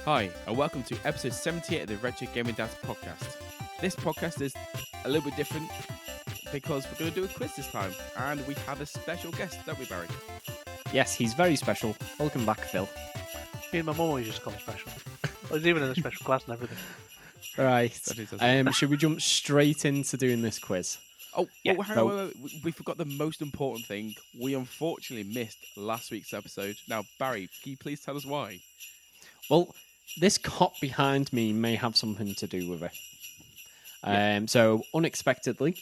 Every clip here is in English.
Hi, and welcome to episode 78 of the Retro Gaming Dance podcast. This podcast is a little bit different because we're going to do a quiz this time, and we have a special guest, don't we, Barry? Yes, he's very special. Welcome back, Phil. Me and my mum always just call him special. I was even in a special class and everything. Right. Should we jump straight into doing this quiz? Yeah. Hang on, wait. We forgot the most important thing. We unfortunately missed last week's episode. Now, Barry, can you please tell us why? Well, this cot behind me may have something to do with it. Yeah. So, unexpectedly,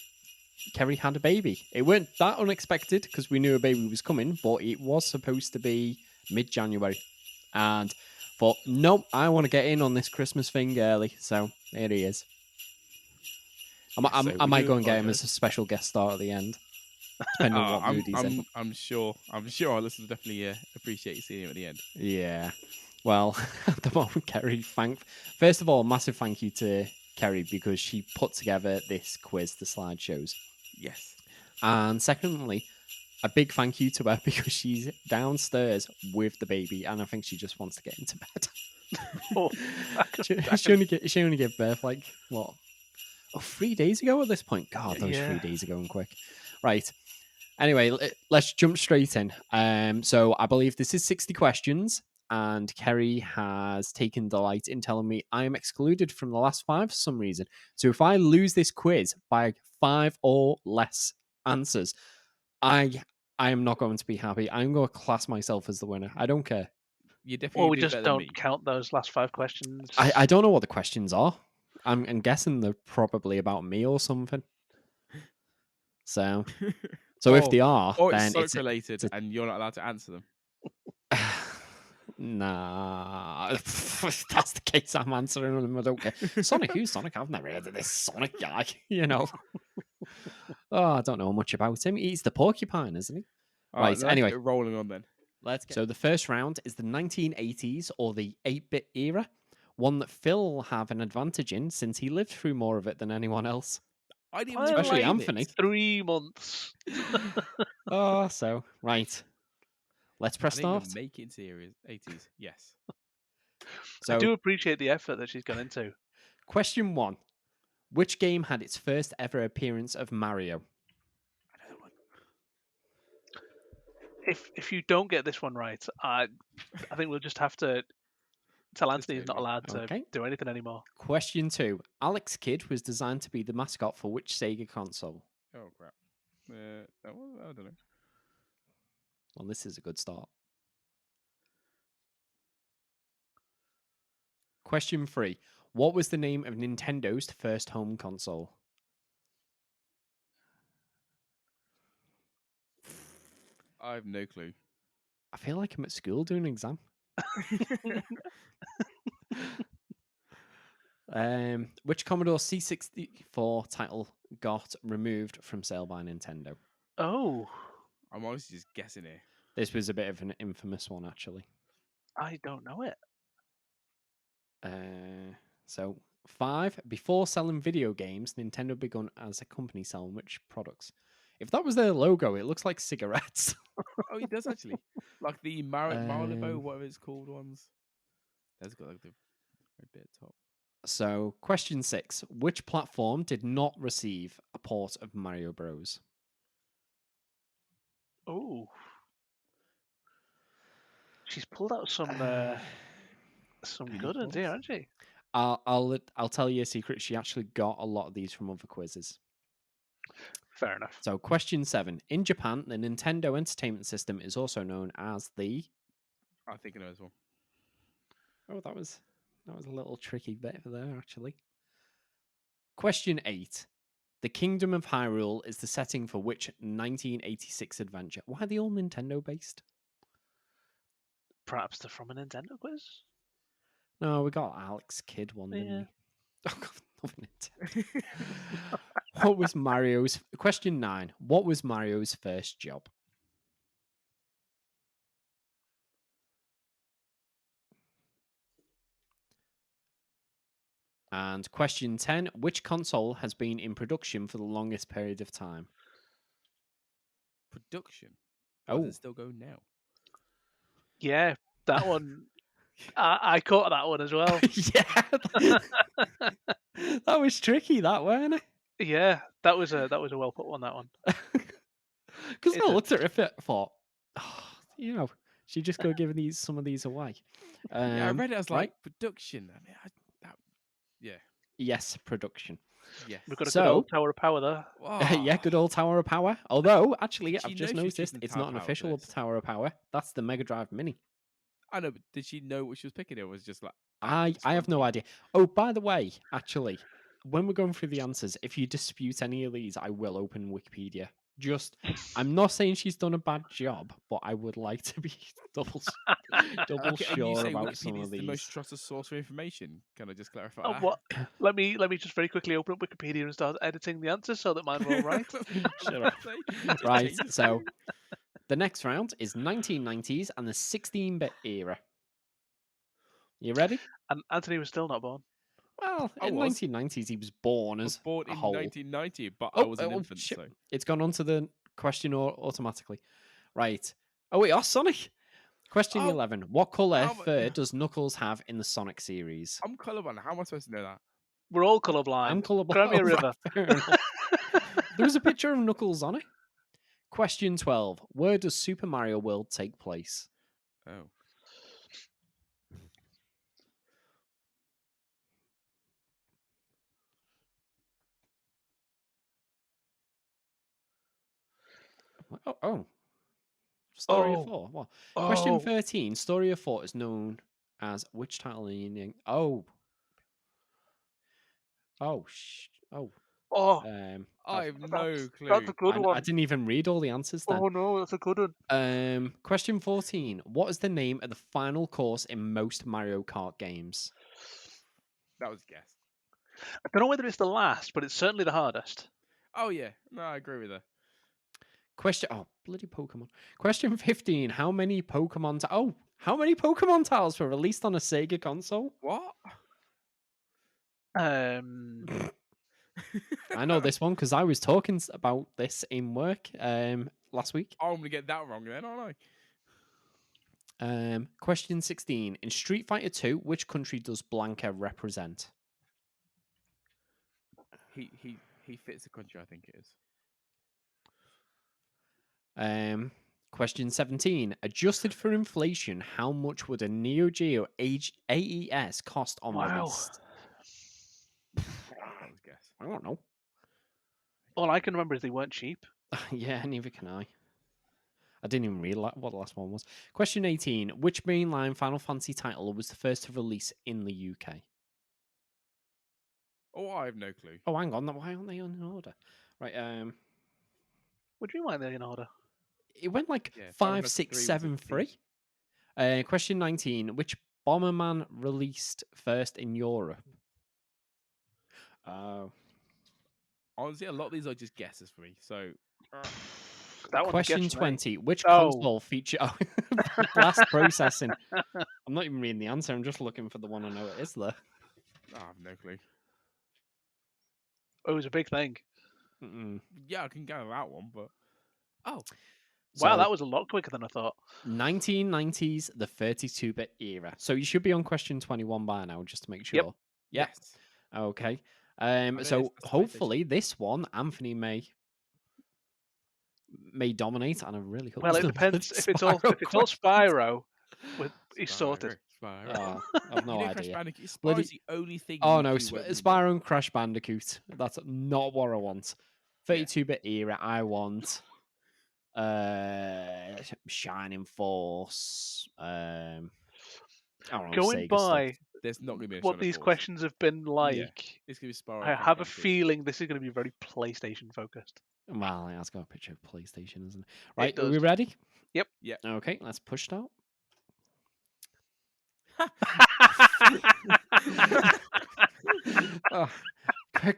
Kerry had a baby. It weren't that unexpected because we knew a baby was coming, but it was supposed to be mid-January. And thought, nope, I want to get in on this Christmas thing early. So, here he is. I might go and get him as a special guest star at the end, depending on what mood he's in. I'm sure our listeners definitely appreciate you seeing him at the end. Yeah. Well, at the moment, Kerry, first of all, massive thank you to Kerry because she put together this quiz, the slideshows. Yes. And secondly, a big thank you to her because she's downstairs with the baby and I think she just wants to get into bed. Oh, she only gave birth like, what? 3 days ago at this point? God, that was 3 days ago and quick. Right. Anyway, let's jump straight in. So I believe this is 60 questions. And Kerry has taken delight in telling me I am excluded from the last 5 for some reason. So if I lose this quiz by 5 or less answers, I am not going to be happy. I'm going to class myself as the winner. I don't care. You definitely well, we do just better than don't me. count those last 5 questions. I don't know what the questions are. I'm guessing they're probably about me or something. So if they are, or then it's Sonic related, and you're not allowed to answer them. Nah, if that's the case, I'm answering them. I don't care. Sonic, who's Sonic? I've never heard of this Sonic guy, I don't know much about him. He's the porcupine, isn't he? Right, anyway. Let's get rolling on then. So the first round is the 1980s or the 8-bit era, one that Phil will have an advantage in since he lived through more of it than anyone else. I didn't Especially even Anthony. 3 months. Right. Let's press start. Make it into the 80s. Yes. So I do appreciate the effort that she's gone into. Question 1. Which game had its first ever appearance of Mario? If you don't get this one right, I think we'll just have to tell Anthony he's not allowed to do anything anymore. Question 2. Alex Kidd was designed to be the mascot for which Sega console? Oh, crap. I don't know. Well, this is a good start. Question 3. What was the name of Nintendo's first home console? I have no clue. I feel like I'm at school doing an exam. Which Commodore C64 title got removed from sale by Nintendo? Oh. I'm honestly just guessing here. This was a bit of an infamous one, actually. I don't know it. So 5. Before selling video games, Nintendo began as a company selling which products? If that was their logo, it looks like cigarettes. Oh, it does actually. Like the Marlboro, whatever it's called ones. That's got like the red bit at the top. So, question 6. Which platform did not receive a port of Mario Bros? Oh. She's pulled out some good ones here, hasn't she? I'll tell you a secret. She actually got a lot of these from other quizzes. Fair enough. So, question 7. In Japan, the Nintendo Entertainment System is also known as the... I think I know as well. Oh, that was a little tricky bit there, actually. Question 8. The Kingdom of Hyrule is the setting for which 1986 adventure? Why are they all Nintendo based? Perhaps they're from a Nintendo quiz? No, we got Alex Kidd one, didn't we? Oh, God, nothing Nintendo. Question 9. What was Mario's first job? And question 10. Which console has been in production for the longest period of time? Production? Does it still go now? Yeah, that one. I caught that one as well. Yeah, that was tricky, that weren't it? Yeah, that was a well put one. That one. Because I looked at it, thought, she just go give some of these away. Yeah, I read it as like right? production. I mean, yeah. Yes, production. Yes. We've got a good old Tower of Power there. Yeah, good old Tower of Power. Although, actually, Did I've she just know she was noticed choosing it's Tower not an of Power for official this? Tower of Power. That's the Mega Drive Mini. I know, but did she know what she was picking? It was just like I have no idea. Oh, by the way, actually, when we're going through the answers, if you dispute any of these, I will open Wikipedia. I'm not saying she's done a bad job, but I would like to be double Okay, and you sure say about some Wikipedia of is the most these. trusted source for information. Can I just clarify Oh, that? what? Let me just very quickly open up Wikipedia and start editing the answers so that mine were all right. Shut up. Right, so the next round is 1990s and the 16-bit era. You ready? And Anthony was still not born. Well, in 1990s, he was born as born a in whole. 1990, but I was an infant. Shit. So It's gone on to the question automatically. Right. Oh, wait, Sonic. Question 11. What colour fur does Knuckles have in the Sonic series? I'm colourblind. How am I supposed to know that? We're all colourblind. I'm colourblind. Cry me a river. There was a picture of Knuckles on it. Question 12. Where does Super Mario World take place? Oh. Story of 4. What? Question 13. Story of 4 is known as which title in the I have no clue. That's a good one. I didn't even read all the answers then. Oh no, that's a good one. Question 14. What is the name of the final course in most Mario Kart games? That was a guess. I don't know whether it's the last, but it's certainly the hardest. Oh yeah, no, I agree with her. Bloody Pokemon. Question 15. How many Pokemon titles were released on a Sega console? What? I know this one because I was talking about this in work last week. I'm gonna get that wrong then, aren't I? Question 16. In Street Fighter 2, which country does Blanka represent? He fits the country, I think it is. Question 17. Adjusted for inflation, how much would a Neo Geo AES cost on release? I don't know. All I can remember is they weren't cheap. Yeah, neither can I. I didn't even read what the last one was. Question 18. Which mainline Final Fantasy title was the first to release in the UK? Oh, I have no clue. Oh, hang on. Why aren't they in order? Right. What do you mean why they're in order? It went like 5, 6, 7, 3. Question 19. Which Bomberman released first in Europe? Honestly, a lot of these are just guesses for me. So, question 20. Which console feature? Blast processing. I'm not even reading the answer. I'm just looking for the one I know it is there. I have no clue. Oh, it was a big thing. Yeah, I can go with that one, but wow, that was a lot quicker than I thought. 1990s, the 32-bit era. So you should be on question 21 by now, just to make sure. Yep. Yes. Okay. So hopefully this one, Anthony may dominate, and I really hope. Well, it depends if it's all Spyro. He's sorted. Spyro. I've no idea. Spyro's the only thing. Oh no, Spyro and Crash Bandicoot. That's not what I want. 32-bit era. I want Shining Force. I don't know, going by there's not going to be what these questions have been like. Yeah. It's going to be Spyro. I have a feeling this is going to be very PlayStation focused. Well, that's got a picture of PlayStation, isn't it? Right, are we ready? Yep. Yeah. Okay, let's push start.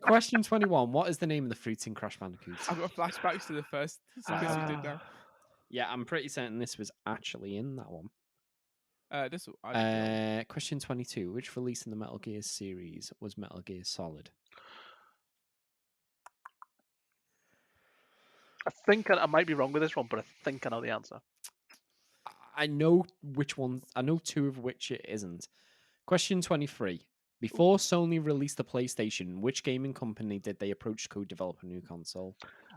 Question 21. What is the name of the fruit in Crash Bandicoot? I've got flashbacks to the first quiz we did now. Yeah, I'm pretty certain this was actually in that one. Question 22. Which release in the Metal Gear series was Metal Gear Solid? I think I might be wrong with this one, but I think I know the answer. I know which ones. I know two of which it isn't. Question 23. Before Sony released the PlayStation, which gaming company did they approach to co-develop a new console?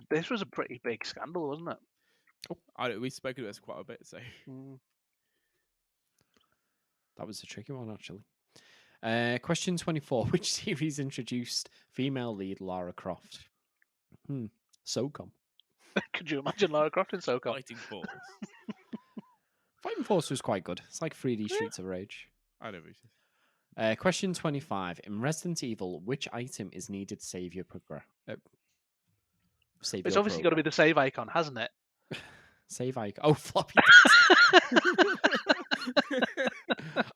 This was a pretty big scandal, wasn't it? We've spoken about this quite a bit, so. That was a tricky one, actually. Question 24. Which series introduced female lead Lara Croft? SOCOM. Could you imagine Lara Croft in SOCOM? Fighting Force. Fighting Force was quite good. It's like 3D Streets of Rage. I know what it is. Question 25. In Resident Evil, which item is needed to save your progress? It's obviously got to be the save icon, hasn't it? Save icon. Oh, floppy disk.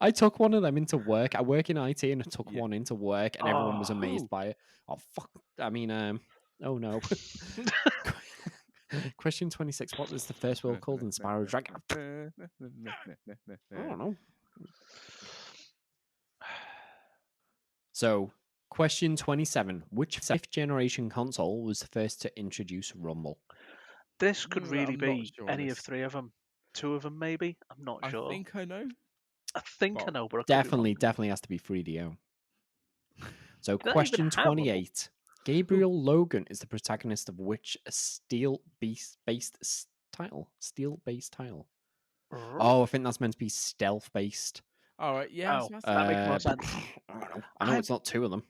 I took one of them into work. I work in IT and I took one into work and everyone was amazed by it. Oh, fuck. I mean, oh no. Question 26. What was the first world called in Spyro Dragon? I don't know. So, question 27. Which 5th generation console was the first to introduce Rumble? This could really be any of three of them. Two of them, maybe. I'm not sure. I think I know. I know, but definitely has to be 3DO. So, question 28. Gabriel Logan is the protagonist of which steel-based title? Steel-based title. Oh, I think that's meant to be stealth-based. All right, yeah, that makes more sense. I know it's not two of them.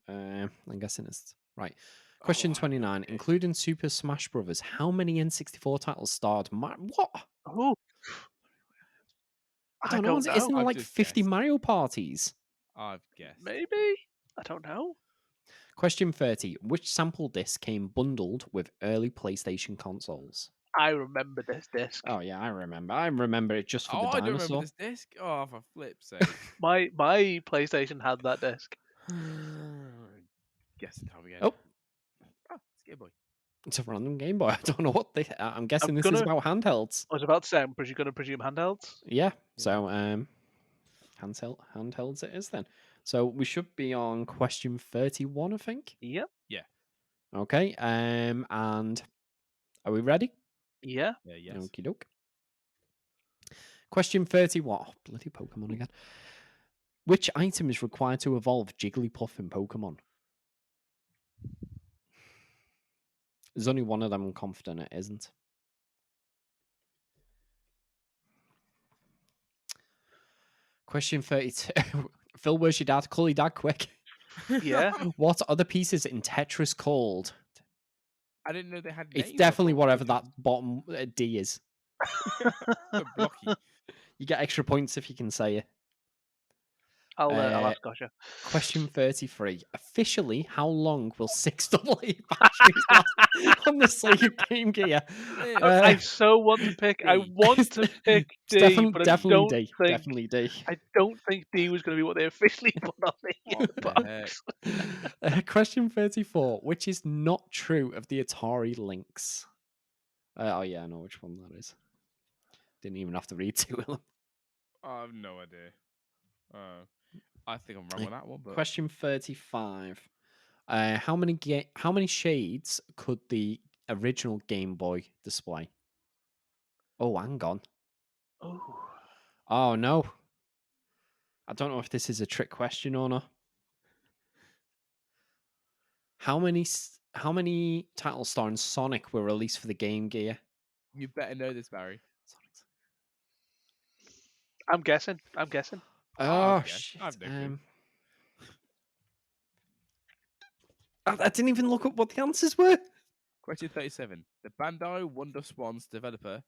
I'm guessing it's right. Question 29. Including Super Smash Brothers, how many N64 titles starred what? Oh, I don't know. Isn't there like 50 guessed. Mario parties? I've guessed. Maybe. I don't know. Question 30. Which sample disc came bundled with early PlayStation consoles? I remember this disc. Oh yeah, I remember. I remember it just for the dinosaur. I don't remember this disc. Oh, for flip's sake. My PlayStation had that disc. Guess the time again. Oh, it's Game Boy. It's a random Game Boy. I don't know what they. I'm guessing this is about handhelds. I was about to say, I'm going to presume handhelds. Yeah. So handhelds it is then. So we should be on question 31, I think. Yep. Yeah. Okay. And are we ready? Yeah. Yes. Okie doke. Question 31. Oh, bloody Pokemon again. Which item is required to evolve Jigglypuff in Pokemon? There's only one of them I'm confident it isn't. Question 32. Phil, where's your dad? Call your dad quick. Yeah. What are the pieces in Tetris called? I didn't know they had names. It's definitely whatever that bottom D is. Blocky. You get extra points if you can say it. I'll ask Gotcha. Question 33. Officially, how long will 6 AA batteries last on the Sega Game Gear? I so want to pick. I want to pick D, but definitely D. I don't think D was going to be what they officially put on the box. Question 34. Which is not true of the Atari Lynx? Oh yeah, I know which one that is. Didn't even have to read two of them. I have no idea. I think I'm wrong on that one. But... Question 35. How many shades could the original Game Boy display? Oh, hang on. Oh no. I don't know if this is a trick question or not. How many titles starring Sonic were released for the Game Gear? You better know this, Barry. I'm guessing. Oh shit! I didn't even look up what the answers were. Question 37. The Bandai Wonder Swans developer,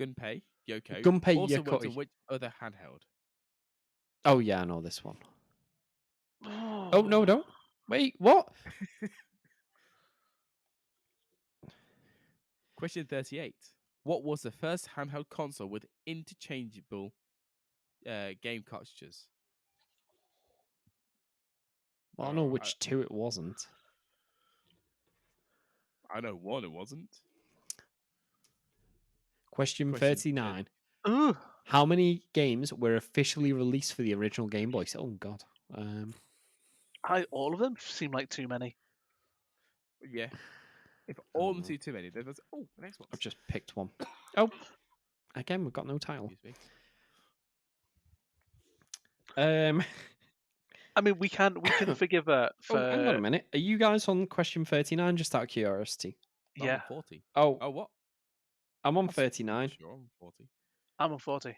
Gunpei Yokoi, also worked on which other handheld? Oh yeah, I know this one. Oh no, don't. Wait, what? Question 38. What was the first handheld console with interchangeable game cartridges? Well, I know which two it wasn't. I know one it wasn't. Question 39. Ooh. How many games were officially released for the original Game Boy? Oh god. All of them seem like too many. Yeah. If all of them see too many, then there's the next one. I've just picked one. Oh, again, we've got no title. Excuse me. I mean, we can forgive her for. Oh, hang on a minute. Are you guys on question 39? Just out of curiosity. Yeah. 40. Oh, what? I'm on 39. Sure, I'm 40. I'm on 40.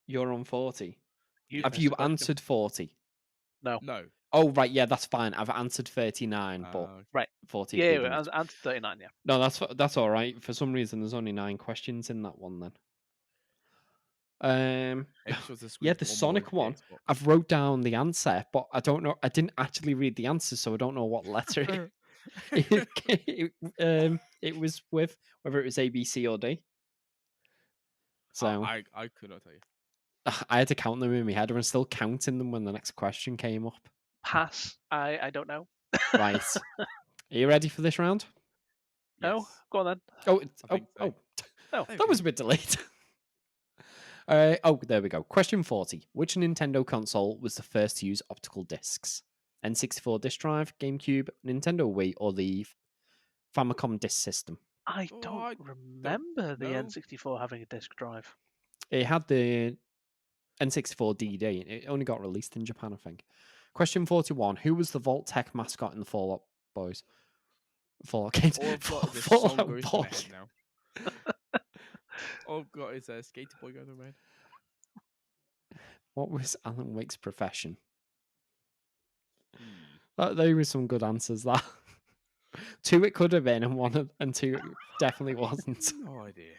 You're on 40. You Have you answered 40? No. Oh, right. Yeah, that's fine. I've answered 39, but right. 40. Yeah, I answered 39. Yeah. No, that's all right. For some reason, there's only 9 questions in that one then. Yeah, the Sonic one. I've wrote down the answer, but I don't know. I didn't actually read the answer, so I don't know what letter it was with, whether it was A, B, C, or D. So I could not tell you. I had to count them in my head. I'm still counting them when the next question came up. Pass. I don't know. Right. Are you ready for this round? No. Yes. Go on then. Oh, no. That was a bit delayed. There we go. Question 40. Which Nintendo console was the first to use optical discs? N64 disc drive, GameCube, Nintendo Wii, or the Famicom disc system? I don't remember the N64 having a disc drive. It had the N64 DD. It only got released in Japan, I think. Question 41. Who was the Vault-Tec mascot in the Fallout Boys? Fallout games. Fallout Boys. All I've got is a skater boy going around. What was Alan Wake's profession? There were some good answers there. 2 it could have been, and 2 it definitely wasn't. No idea.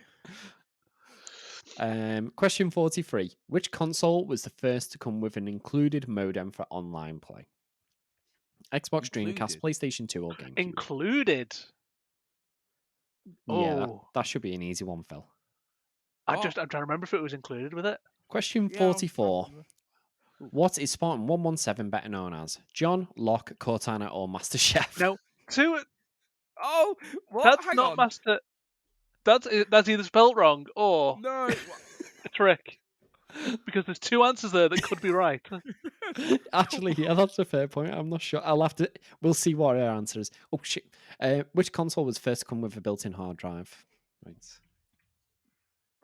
Question 43. Which console was the first to come with an included modem for online play? Xbox, Dreamcast, PlayStation 2, or GameCube? Included? Yeah, that should be an easy one, Phil. I'm trying to remember if it was included with it. Question 44. What is Spartan 117 better known as? John, Locke, Cortana, or Master Chef? No. 2. Oh, what? That's Hang not on. Master. That's either spelled wrong or a trick. Because there's 2 answers there that could be right. Actually, yeah, that's a fair point. I'm not sure. We'll see what our answer is. Oh, shit. Which console was first to come with a built-in hard drive? Right.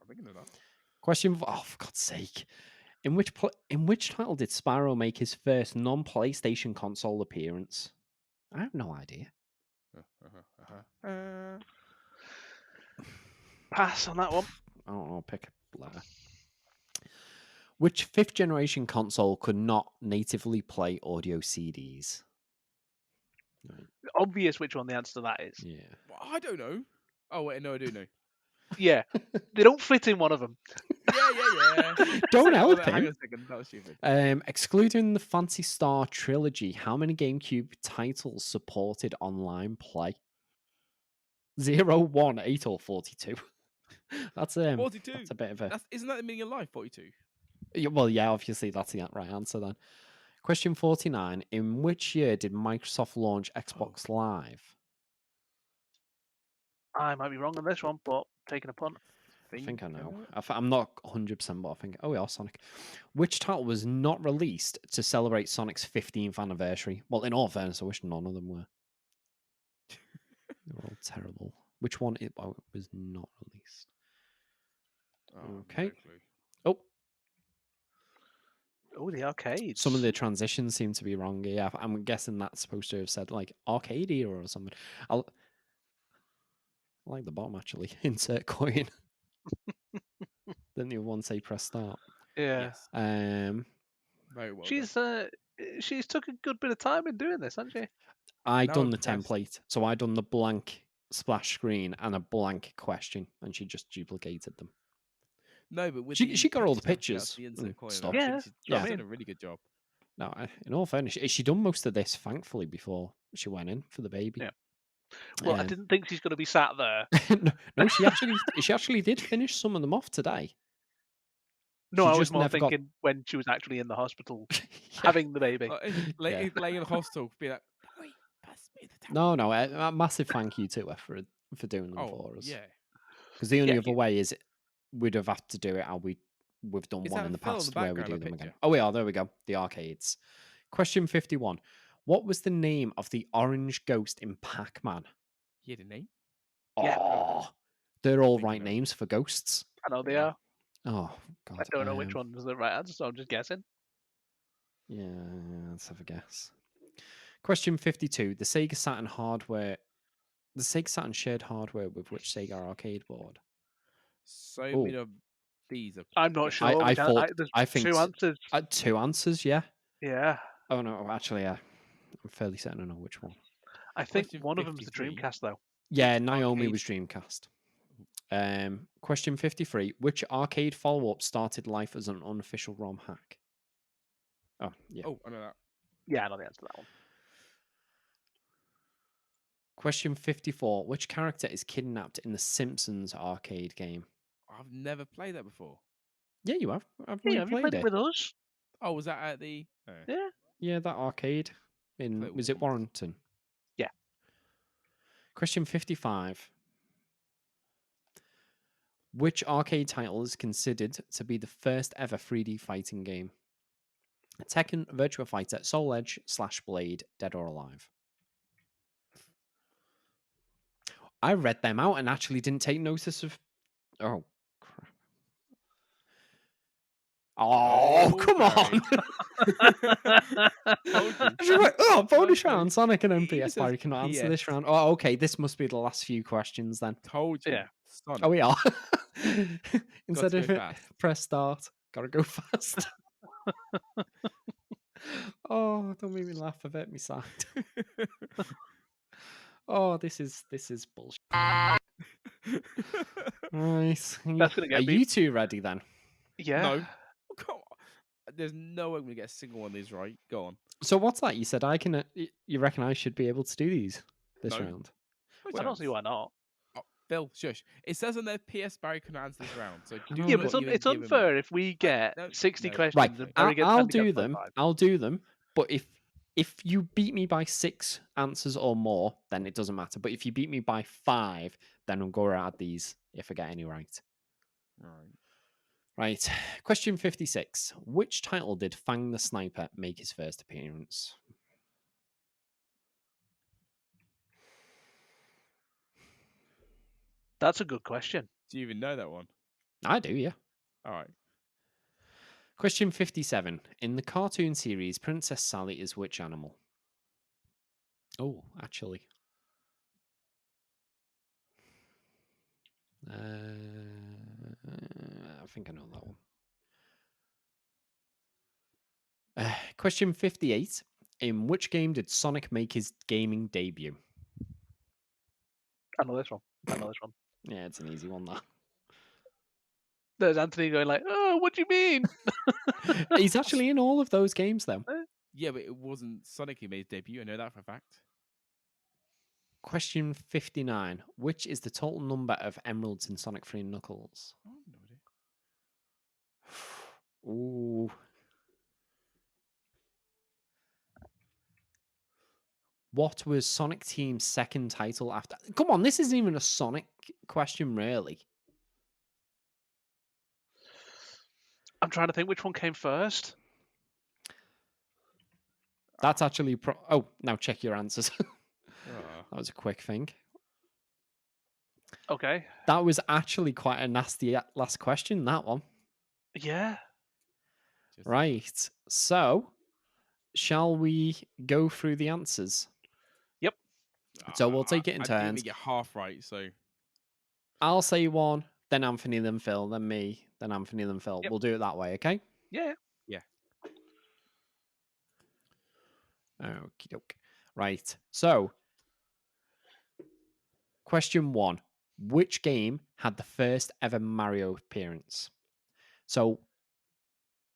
I'm thinking of that. Question. Oh, for God's sake. In which title did Spyro make his first non-PlayStation console appearance? I have no idea. Pass on that one. I don't know. Pick a letter. Which 5th generation console could not natively play audio CDs? Obvious which one the answer to that is. Yeah. Well, I don't know. Oh, wait, no, I do know. Yeah. They don't fit in one of them. Yeah. Don't help him. Hang on a second. That was stupid. Excluding the Phantasy Star trilogy, how many GameCube titles supported online play? 0, 1, 8, or 42? That's 42. That's a bit of a. Isn't that the meaning of life? 42. Well, yeah, obviously that's the right answer then. Question 49. In which year did Microsoft launch Xbox Live? I might be wrong on this one, but taking a punt. I think I know. I'm not 100%, but I think. Oh, yeah, Sonic. Which title was not released to celebrate Sonic's 15th anniversary? Well, in all fairness, I wish none of them were. They were all terrible. Which one was not released? Okay. Oh, the arcades. Some of the transitions seem to be wrong. Yeah, I'm guessing that's supposed to have said like arcade era or something. I like the bottom actually. Insert coin. Didn't the other one say press start? Yeah. Yes. Very well. She's took a good bit of time in doing this, hasn't she? I done the template, so I done the blank splash screen and a blank question, and she just duplicated them. No, but with she got all the pictures. She's done a really good job. No, in all fairness, she done most of this, thankfully, before she went in for the baby. Yeah. Well, I didn't think she's going to be sat there. no, she actually did finish some of them off today. No, I was more thinking when she was actually in the hospital having the baby. Laying in the hospital, be like, wait, pass me the No, a massive thank you to her for doing them for us. Yeah. Because the only other way is we'd have had to do it how we've done one in the past where we do them again. Oh, yeah, there we go. The arcades. Question 51. What was the name of the orange ghost in Pac-Man? He had a name. Yeah. Oh, they're all Think right about it. names for ghosts. I know they Yeah. are. Oh God, I don't know which one was the right answer, so I'm just guessing. Yeah, let's have a guess. Question 52: The Sega Saturn shared hardware with which Sega arcade board? So Oh. many of these are. I'm not sure. I thought. There's I think two answers. two answers. Yeah. Yeah. Oh no, actually, yeah. I'm fairly certain I know which one. I think Question one of them's the 53. Dreamcast, though. Yeah, Naomi arcade- was Dreamcast. Question 53: Which arcade follow-up started life as an unofficial ROM hack? Oh, yeah. Oh, I know that. Yeah, I know the answer to that one. Question 54: Which character is kidnapped in the Simpsons arcade game? I've never played that before. Yeah, you have. I've Hey, have you replayed played it it. with us? Oh, was that at the? Oh. Yeah. Yeah, that arcade in Play it was it once. Warrington? Yeah. Question 55: Which arcade title is considered to be the first ever 3D fighting game? Tekken, Virtua Fighter, Soul Edge, Slash Blade, Dead or Alive. I read them out and actually didn't take notice of. Oh crap! Oh, come on! Told you. Just like, oh, bonus Told you. round. Sonic and It MPS even Bar. says You cannot answer this PS. round. Oh, okay. This must be the last few questions then. Told you. Yeah. Sonic. Oh, we are. Got Instead to of go it, fast. press start. Gotta go fast. Oh, don't make me laugh. I've hurt me side. Oh, this is bullshit. Right. That's gonna Are get me. you two ready then? Yeah. No. Oh, come on. There's no way I'm gonna get a single one of these right. Go on. So what's that? You said I can. You reckon I should be able to do these this No. round? No I don't see chance. why not. Oh, Phil, shush. It says on there PS Barry can answer this round, so do know, Yeah, not but even it's give him- unfair if we get no, 60 no, questions Right. and I'll, Barry gets I'll 10 do them. 25. I'll do them. But if you beat me by 6 answers or more, then it doesn't matter. But if you beat me by 5, then I'll go around these if I get any right. Right. Right. Question 56. Which title did Fang the Sniper make his first appearance? That's a good question. Do you even know that one? I do, yeah. All right. Question 57. In the cartoon series, Princess Sally is which animal? Oh, actually. I think I know that one. Question 58. In which game did Sonic make his gaming debut? I know this one. Yeah, it's an easy one, that. There's Anthony going like, oh, what do you mean? He's actually in all of those games, though. Yeah, but it wasn't Sonic who made his debut. I know that for a fact. Question 59. Which is the total number of emeralds in Sonic 3 and Knuckles? Oh, no idea. Ooh. What was Sonic Team's second title after? Come on, this isn't even a Sonic question, really. I'm trying to think which one came first. That's actually oh, now check your answers. Ah. That was a quick thing. Okay. That was actually quite a nasty last question, that one. Yeah. Just- Right. So, shall we go through the answers? Yep. So we'll take it in I didn't turns. even get half right, so I'll say one, then Anthony, then Phil, then me, then Anthony, then Phil. Yep. We'll do it that way, okay? Yeah. Okie doke. Right. So, question 1. Which game had the first ever Mario appearance? So,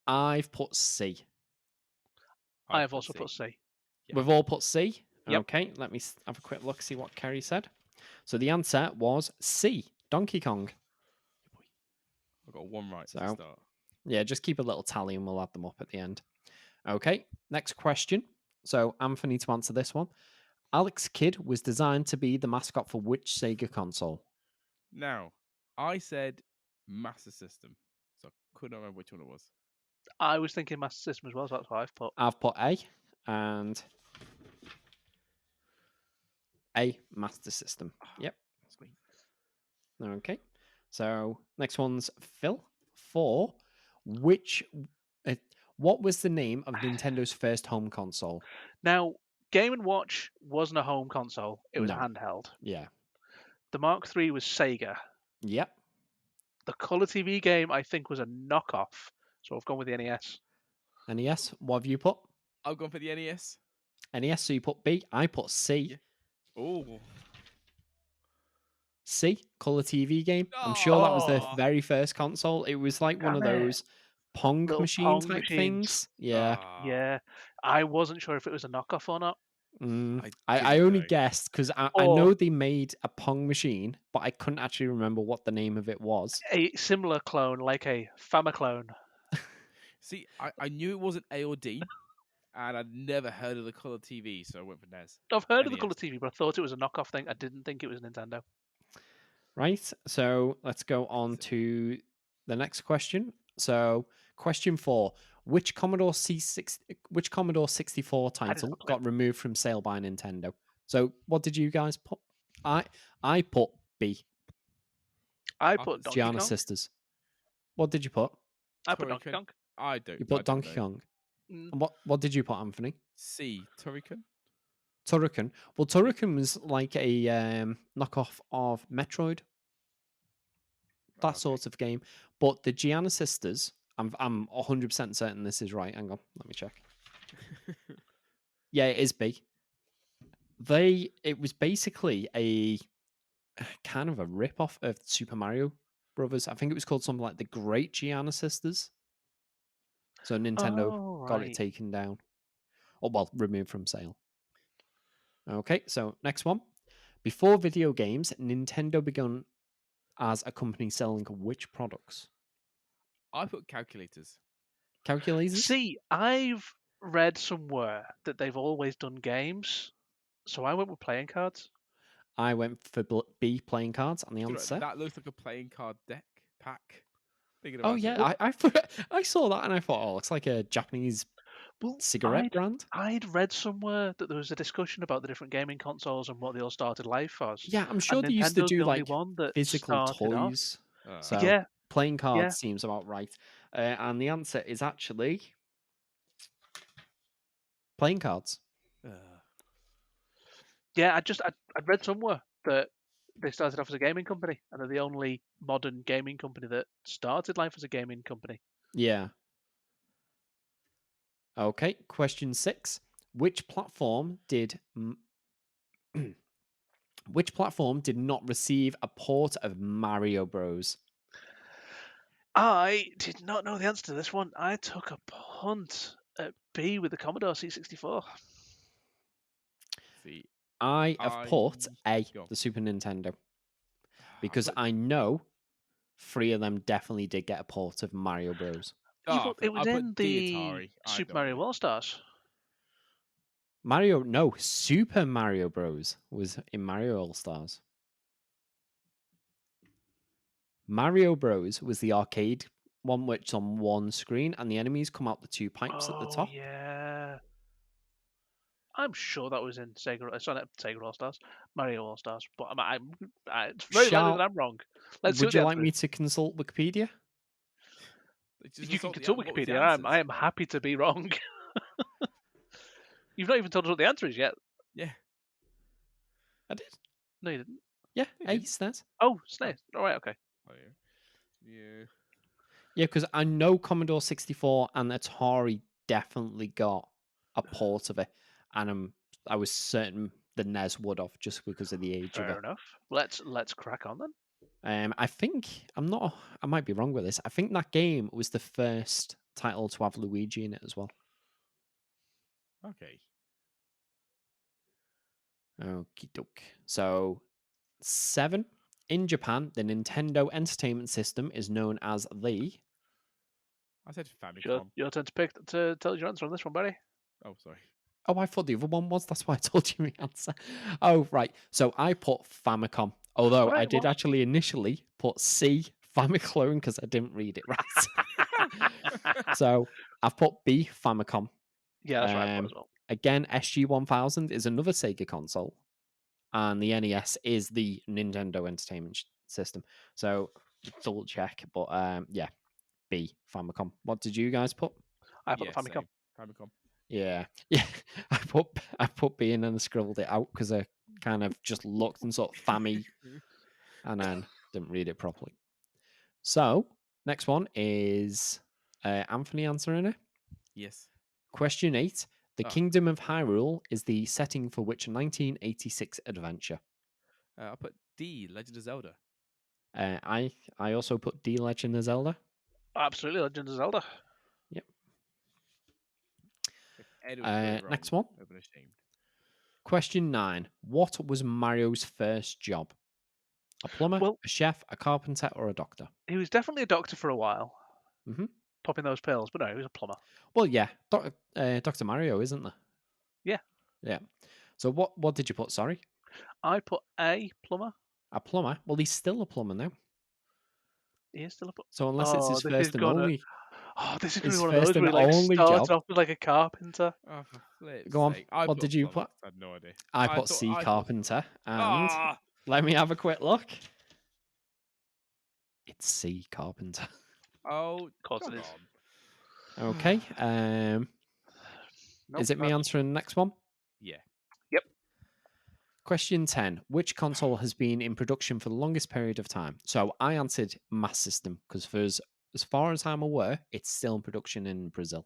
I've put C. I have also put C. Yeah. We've all put C. Yep. Okay, let me have a quick look, see what Kerry said. So the answer was C, Donkey Kong. I got one right to So- start. Yeah, just keep a little tally and we'll add them up at the end. Okay, next question. So Anthony to answer this one. Alex Kidd was designed to be the mascot for which Sega console? Now, I said Master System, so I couldn't remember which one it was. I was thinking Master System as well, so that's what I've put. I've put A. And A, Master System. Yep. Sweet. Okay. So next one's Phil. 4. Which? What was the name of Nintendo's first home console? Now, Game & Watch wasn't a home console. It was No. handheld. Yeah. The Mark III was Sega. Yep. The Color TV game, I think, was a knockoff. So I've gone with the NES. NES. What have you put? I've gone for the NES. NES. So you put B. I put C. Yeah. Oh. C. Color TV game. I'm sure that was their Oh. very first console. It was like one of those Pong Little machine Pong type machines. things. Yeah. Yeah. I wasn't sure if it was a knockoff or not. I only know. guessed because I know they made a Pong machine, but I couldn't actually remember what the name of it was. A similar clone, like a Famiclone. See, I knew it wasn't A or D, and I'd never heard of the Color TV, so I went for NES. I've heard of the NES. Color TV, but I thought it was a knockoff thing. I didn't think it was Nintendo. Right. So let's go on to the next question. So question 4: Which Commodore 64 title got removed from sale by Nintendo? So what did you guys put? I put B. I put Donkey Gianna Kong. Sisters. What did you put? I put Donkey Kong. I don't. You put Donkey Kong. And what did you put, Anthony? C. Turrican. Turrican. Well, Turrican was like a knockoff of Metroid. That sort of game. But the Gianna Sisters, I'm 100% certain this is right. Hang on, let me check. Yeah, it is B. It was basically a kind of a rip-off of Super Mario Brothers. I think it was called something like the Great Gianna Sisters. So Nintendo got it taken down. Or, well, removed from sale. Okay, so next one. Before video games, Nintendo began as a company selling which products? I put calculators. Calculators? See, I've read somewhere that they've always done games, so I went with playing cards. I went for B, playing cards, and the answer. That looks like a playing card deck pack. Oh yeah, I saw that and I thought, oh, it's like a Japanese cigarette brand. I'd read somewhere that there was a discussion about the different gaming consoles and what they all started life as. Yeah, I'm sure they used to do like physical started toys. So yeah, playing cards seems about right. And the answer is actually playing cards. Yeah, I'd read somewhere that they started off as a gaming company and they're the only modern gaming company that started life as a gaming company. Yeah. Okay, question 6. Which platform did not receive a port of Mario Bros? I did not know the answer to this one. I took a punt at B with the Commodore C64. See, I have put A, the Super Nintendo, because I know 3 of them definitely did get a port of Mario Bros. It was in the Super Mario All-Stars. Super Mario Bros. Was in Mario All-Stars. Mario Bros. Was the arcade one, which on one screen, and the enemies come out the 2 pipes at the top. Yeah. I'm sure that was in Sega. Sorry, not Sega All-Stars, Mario All-Stars. But it's very likely that I'm wrong. Would you like me to consult Wikipedia? You can consult Wikipedia. I am happy to be wrong. You've not even told us what the answer is yet. Yeah. I did. No, you didn't. Yeah, A, SNES. Oh, SNES. All right, okay. Oh, yeah. Yeah, because I know Commodore 64 and Atari definitely got a port of it. And I was certain the NES would have, just because of the age of it. Fair enough. Let's crack on then. I think I might be wrong with this. I think that game was the first title to have Luigi in it as well. Okay. Okie doke. So 7. In Japan, the Nintendo Entertainment System is known as the. I said Famicom. Your turn to tell your answer on this one, Barry. Oh, sorry. Oh, I thought the other one was. That's why I told you the answer. Oh, right. So I put Famicom. Although I did actually initially put C, Famiclone, because I didn't read it right. So I've put B, Famicom. Yeah, that's right as well. Again, SG-1000 is another Sega console. and the NES is the Nintendo Entertainment System. So double check, but yeah, B, Famicom. What did you guys put? I put the Famicom. Same. Famicom. Yeah, yeah. I put B in and scribbled it out because I kind of just looked and sort of Fammy, and then didn't read it properly. So next one is Anthony answering it. Yes. Question 8. The Ah. Kingdom of Hyrule is the setting for which 1986 adventure? I'll put D, Legend of Zelda. I also put D, Legend of Zelda. Absolutely, Legend of Zelda. Yep. If Ed was very wrong, Next one. I've been ashamed. Question 9. What was Mario's first job? A plumber, Well- a chef, a carpenter, or a doctor? He was definitely a doctor for a while, Mhm. popping those pills, but no, he was a plumber. Well, yeah, Dr. Mario, isn't there? Yeah. Yeah. So what did you put? Sorry, I put A, plumber. a plumber. Well, he's still a plumber now. He is still a plumber. So unless it's his this first is and gonna- only, Oh, this is going his to be one of first those where and he like only starts job. off with like a carpenter. Oh, for flip's Go on, sake. I what put did you plumber. put? I had no idea. I I put thought- C, I thought- carpenter, and Ah! let me have a quick look. It's C, carpenter. Oh, Of course come it is. on. Okay. Nope, Is it me that's- answering the next one? Yeah. Question 10. Which console has been in production for the longest period of time? So I answered Mass System because as far as I'm aware, it's still in production in Brazil.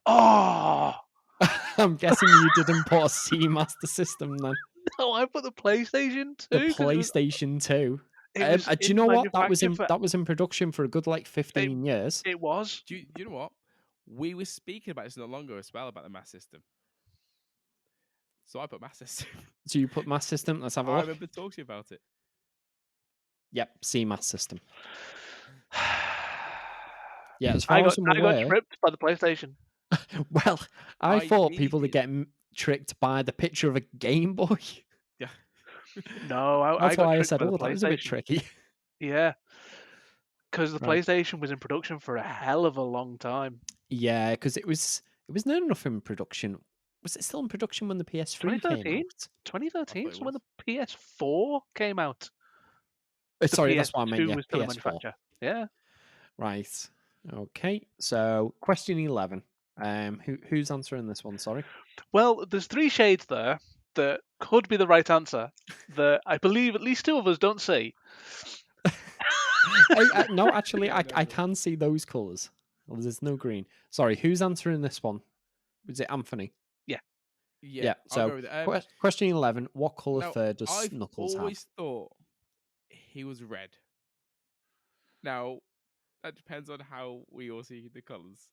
Oh I'm guessing you didn't put a C Master System then. no, I put the PlayStation 2. The PlayStation 2. It was Do you in know what? That was manufacture in production for a good like 15 years. It was. Do you know what? We were speaking about this not long ago as well about the mass system. So I put mass system. So you put Mass System. Let's have a I look. remember talking about it. Yep, C Mass System. Yeah, as I far as got I'm aware. tripped by the PlayStation. Well, I I thought really people would did. get tricked by the picture of a Game Boy. Yeah. No, I That's got why I tricked said, by the "Oh, that was a bit PlayStation. tricky." Yeah, because the Right. PlayStation was in production for a hell of a long time. Yeah, because it was near enough in production. Was it still in production when the PS3 came 2013? out? 2013, it so when was. the PS4 came out, Sorry, the that's what I meant. PS2 Yeah, was still in PS4. manufacture. Yeah. Right. Okay. So, question 11. Who's answering this one? Sorry. Well, there's 3 shades there that could be the right answer that I believe at least 2 of us don't see. No, actually, Yeah, I no. can see those colours. Well, there's no green. Sorry, who's answering this one? Was it Anthony? Yeah. I'll So, go with it. question 11. What colour Now, fur does I've Knuckles have? always thought he was red. Now, that depends on how we all see the colours.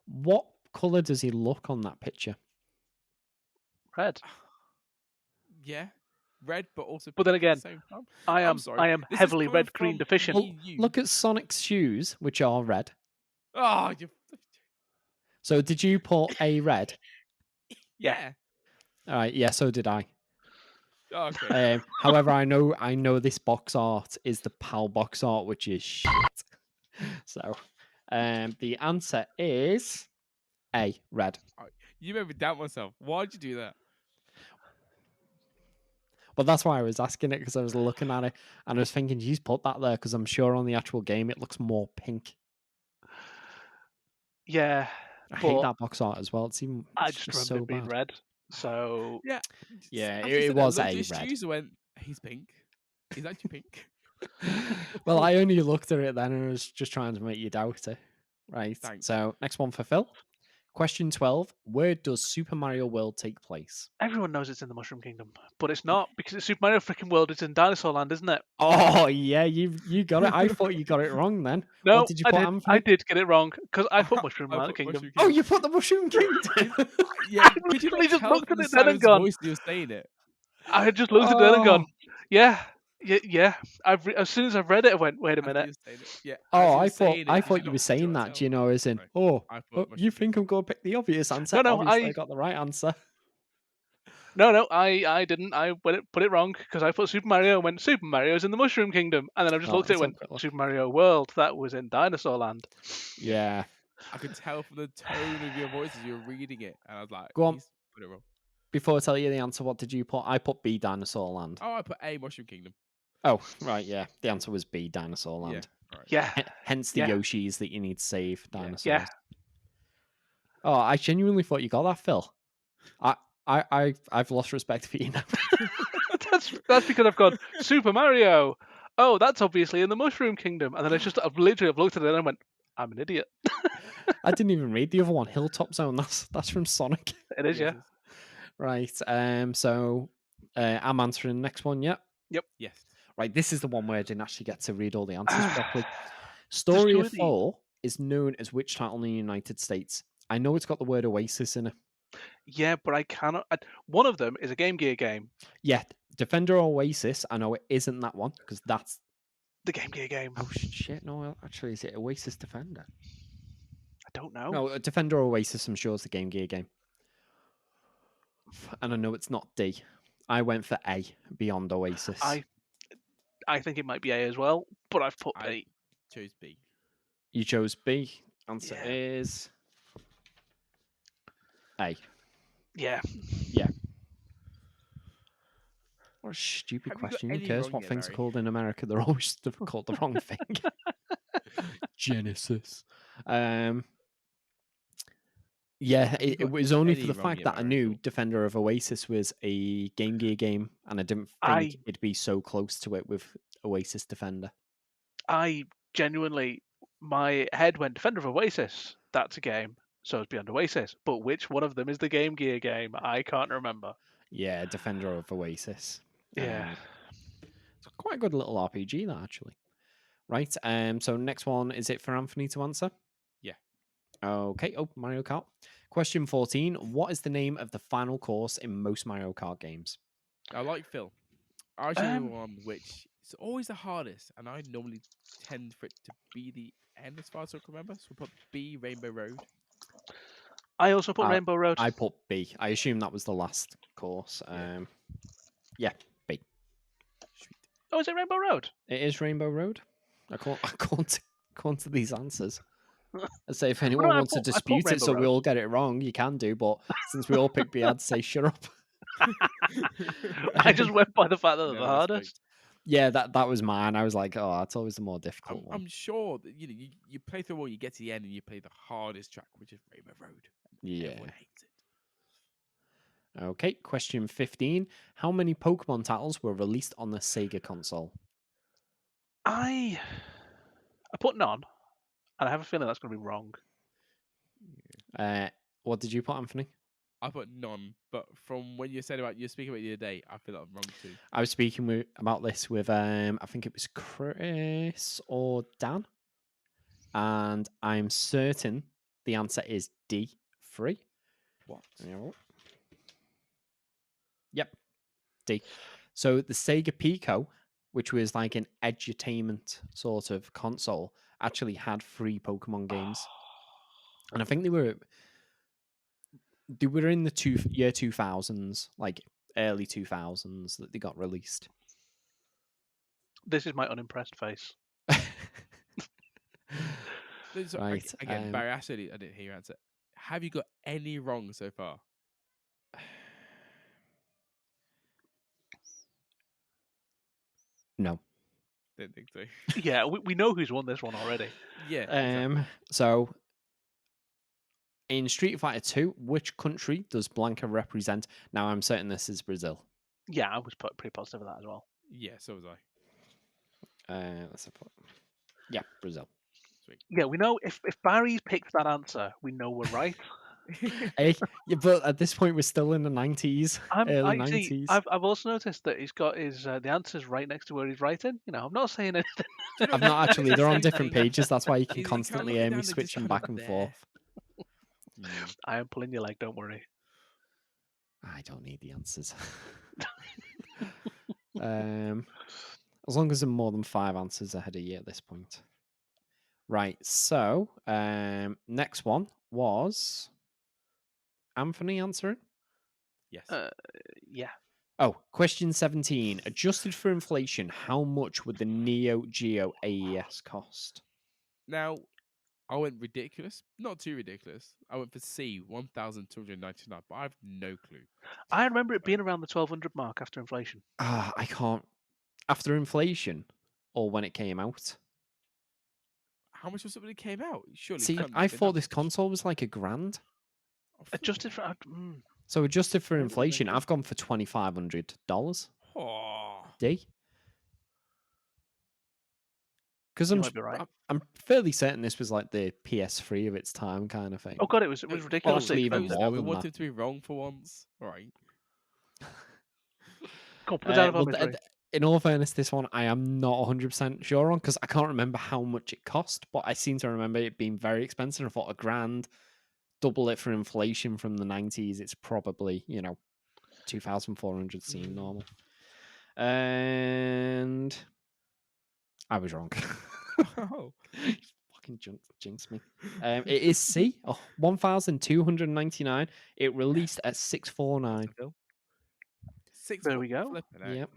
What colour does he look on that picture? Red. Yeah. Red, but also But then pink at again, the same time. I I'm am sorry. This is heavily coming red green from deficient. me, you. Look at Sonic's shoes, which are red. Oh, you. So did you put a red? Yeah. All right, yeah, so did I. Oh, okay. However, I know this box art is the PAL box art, which is shit. So, the answer is A, red. You made me doubt myself. Why'd you do that? But that's why I was asking it, because I was looking at it and I was thinking, he's put that there because I'm sure on the actual game it looks more pink. Yeah. I hate But that box art as well. It's I just just remember so it being bad. red. So Yeah. Yeah, After it you said that, was I looked a at his red. shoes and went, he's pink. He's actually pink. Well, I only looked at it then and I was just trying to make you doubt it. Right. Thanks. So, next one for Phil. Question 12. Where does Super Mario World take place? everyone knows it's in the Mushroom Kingdom, but it's not because it's Super Mario freaking World. It's in Dinosaur Land, isn't it? Oh, yeah, you got it. I thought you got it wrong then. No, What did you put, I Anthony? did get it wrong because I put Mushroom I Land put Kingdom. Mushroom Oh, you put the Mushroom Kingdom. Yeah, I could you literally not just tell looked from at the it then and sound of his gone. voice that you were saying it? I had just looked at it and gone, Oh. yeah. As soon as I've read it, I went, wait a As minute. you were saying it. Yeah. Oh, as you I were thought saying it, I did thought you not- were saying did not that, tell? you know, as in, Right. oh, I put you Mushroom think I'm going to pick the obvious answer? No, Obviously, I- I got the right answer. No, I didn't. I put it wrong because I put Super Mario and went, Super Mario's in the Mushroom Kingdom. And then I just Oh, looked at it let's and have a quick went, look. Super Mario World. That was in Dinosaur Land. Yeah. I could tell from the tone of your voice as you were reading it, and I was like, Go on. he's put it wrong. before I tell you the answer, what did you put? I put B, Dinosaur Land. Oh, I put A, Mushroom Kingdom. Oh, right, yeah. The answer was B, Dinosaur Land. Yeah. Right. Yeah. Hence the Yeah. Yoshis that you need to save dinosaurs. Yeah. Oh, I genuinely thought you got that, Phil. I've lost respect for you now. that's because I've gone Super Mario. Oh, that's obviously in the Mushroom Kingdom, and then I've looked at it and I went, I'm an idiot. I didn't even read the other one, Hilltop Zone. That's from Sonic. It is, Yes, yeah. Right. So I'm answering the next one. Yeah. Yes. Right. This is the one where I didn't actually get to read all the answers properly. Story of Fall is known as which title in the United States? I know it's got the word Oasis in it. Yeah, but I cannot. One of them is a Game Gear game. Yeah, Defender Oasis. I know it isn't that one because that's The Game Gear game. Oh shit! No, actually, is it Oasis Defender? I don't know. No, Defender Oasis. I'm sure is the Game Gear game, and I know it's not D. I went for A, Beyond Oasis. I think it might be A as well, but I've put B. I chose B. You chose B. Answer Yeah. is A. Yeah. Yeah. What a stupid Have you got question. Who any cares wrong what yet, things are Barry? called in America? They're always called the wrong thing. Genesis. Yeah, you it got was only for any the wrong fact yet, that I Barry, knew at all? Defender of Oasis was a Game Gear game, and I didn't think it'd be so close to it with Oasis Defender. I genuinely, my head went Defender of Oasis. That's a game. So it's Beyond Oasis. But which one of them is the Game Gear game? I can't remember. Yeah, Defender of Oasis. Yeah. It's quite a good little RPG, that actually. Right. So next one, is it for Anthony to answer? Yeah. Okay. Oh, Mario Kart. Question 14. What is the name of the final course in most Mario Kart games? I like Phil. I chose the one which is always the hardest, and I normally tend for it to be the end as far as I can remember. So we'll put B, Rainbow Road. I also put Rainbow Road. I put B. I assume that was the last course. Yeah, B. Sweet. Oh, is it Rainbow Road? It is Rainbow Road. According to these answers. I say if anyone wants to dispute it, so we all get it wrong, you can do. But since we all picked B, I'd say shut up. I just went by the fact that they're the hardest. Great. Yeah, that was mine. I was like, oh, that's always the more difficult one. I'm sure that you play through all, you get to the end, and you play the hardest track, which is Rainbow Road. Yeah. Everyone hates it. Okay, question 15. How many Pokemon titles were released on the Sega console? I put none, and I have a feeling that's going to be wrong. What did you put, Anthony? I put none, but from when you said you're speaking about it the other day, I feel like I'm wrong too. I was speaking about this with I think it was Chris or Dan, and I'm certain the answer is D, 3. What? Yep, D. So the Sega Pico, which was like an edutainment sort of console, actually had 3 Pokemon games, and I think they were in the year 2000s, like early 2000s, that they got released. This is my unimpressed face. Right. Again, Barry, I didn't hear your answer. Have you got any wrong so far? No. Didn't think so. Yeah, we know who's won this one already. Yeah. Exactly. So in Street Fighter 2, which country does Blanca represent? Now I'm certain this is Brazil. Yeah, I was pretty positive of that as well. Yeah, so was I. Let's have a look. Yeah, Brazil. Sweet. Yeah, we know if Barry's picked that answer, we know we're right. Hey, yeah, but at this point we're still in the 90s, early 90s. I've also noticed that he's got his the answers right next to where he's writing. I'm not saying anything. I'm not actually. They're on different thing. pages. That's why you can Can I constantly look hear down me and just switching put back it and there? forth. I am pulling your leg. Don't worry. I don't need the answers. As long as there are more than 5 answers ahead of you at this point. Right. So next one was Anthony answering. Yes. Yeah. Oh, question 17. Adjusted for inflation, how much would the Neo Geo AES cost? Now, I went ridiculous, not too ridiculous. I went for C, 1,299, but I have no clue. I remember it being around the 1,200 mark after inflation. I can't. After inflation, or when it came out. How much was it when it came out? Surely. it See, couldn't I have been thought that this much. console was like $1,000. Adjusted for. So adjusted for Maybe it was inflation, maybe- I've gone for $2,500. Oh, D. Because You might be right. I'm fairly certain this was like the PS3 of its time kind of thing. Oh god, it was No, ridiculously actually even expensive. more we than want that. him to be wrong for once. All right. Come on, put it out of our well, misery. in all fairness, this one I am not 100% sure on because I can't remember how much it cost, but I seem to remember it being very expensive. I thought $1,000, double it for inflation from the 90s, it's probably, 2,400 seemed normal. And I was wrong. Oh. Fucking jinx me. It is C, 1,299. It released at 649. There we go. Yep.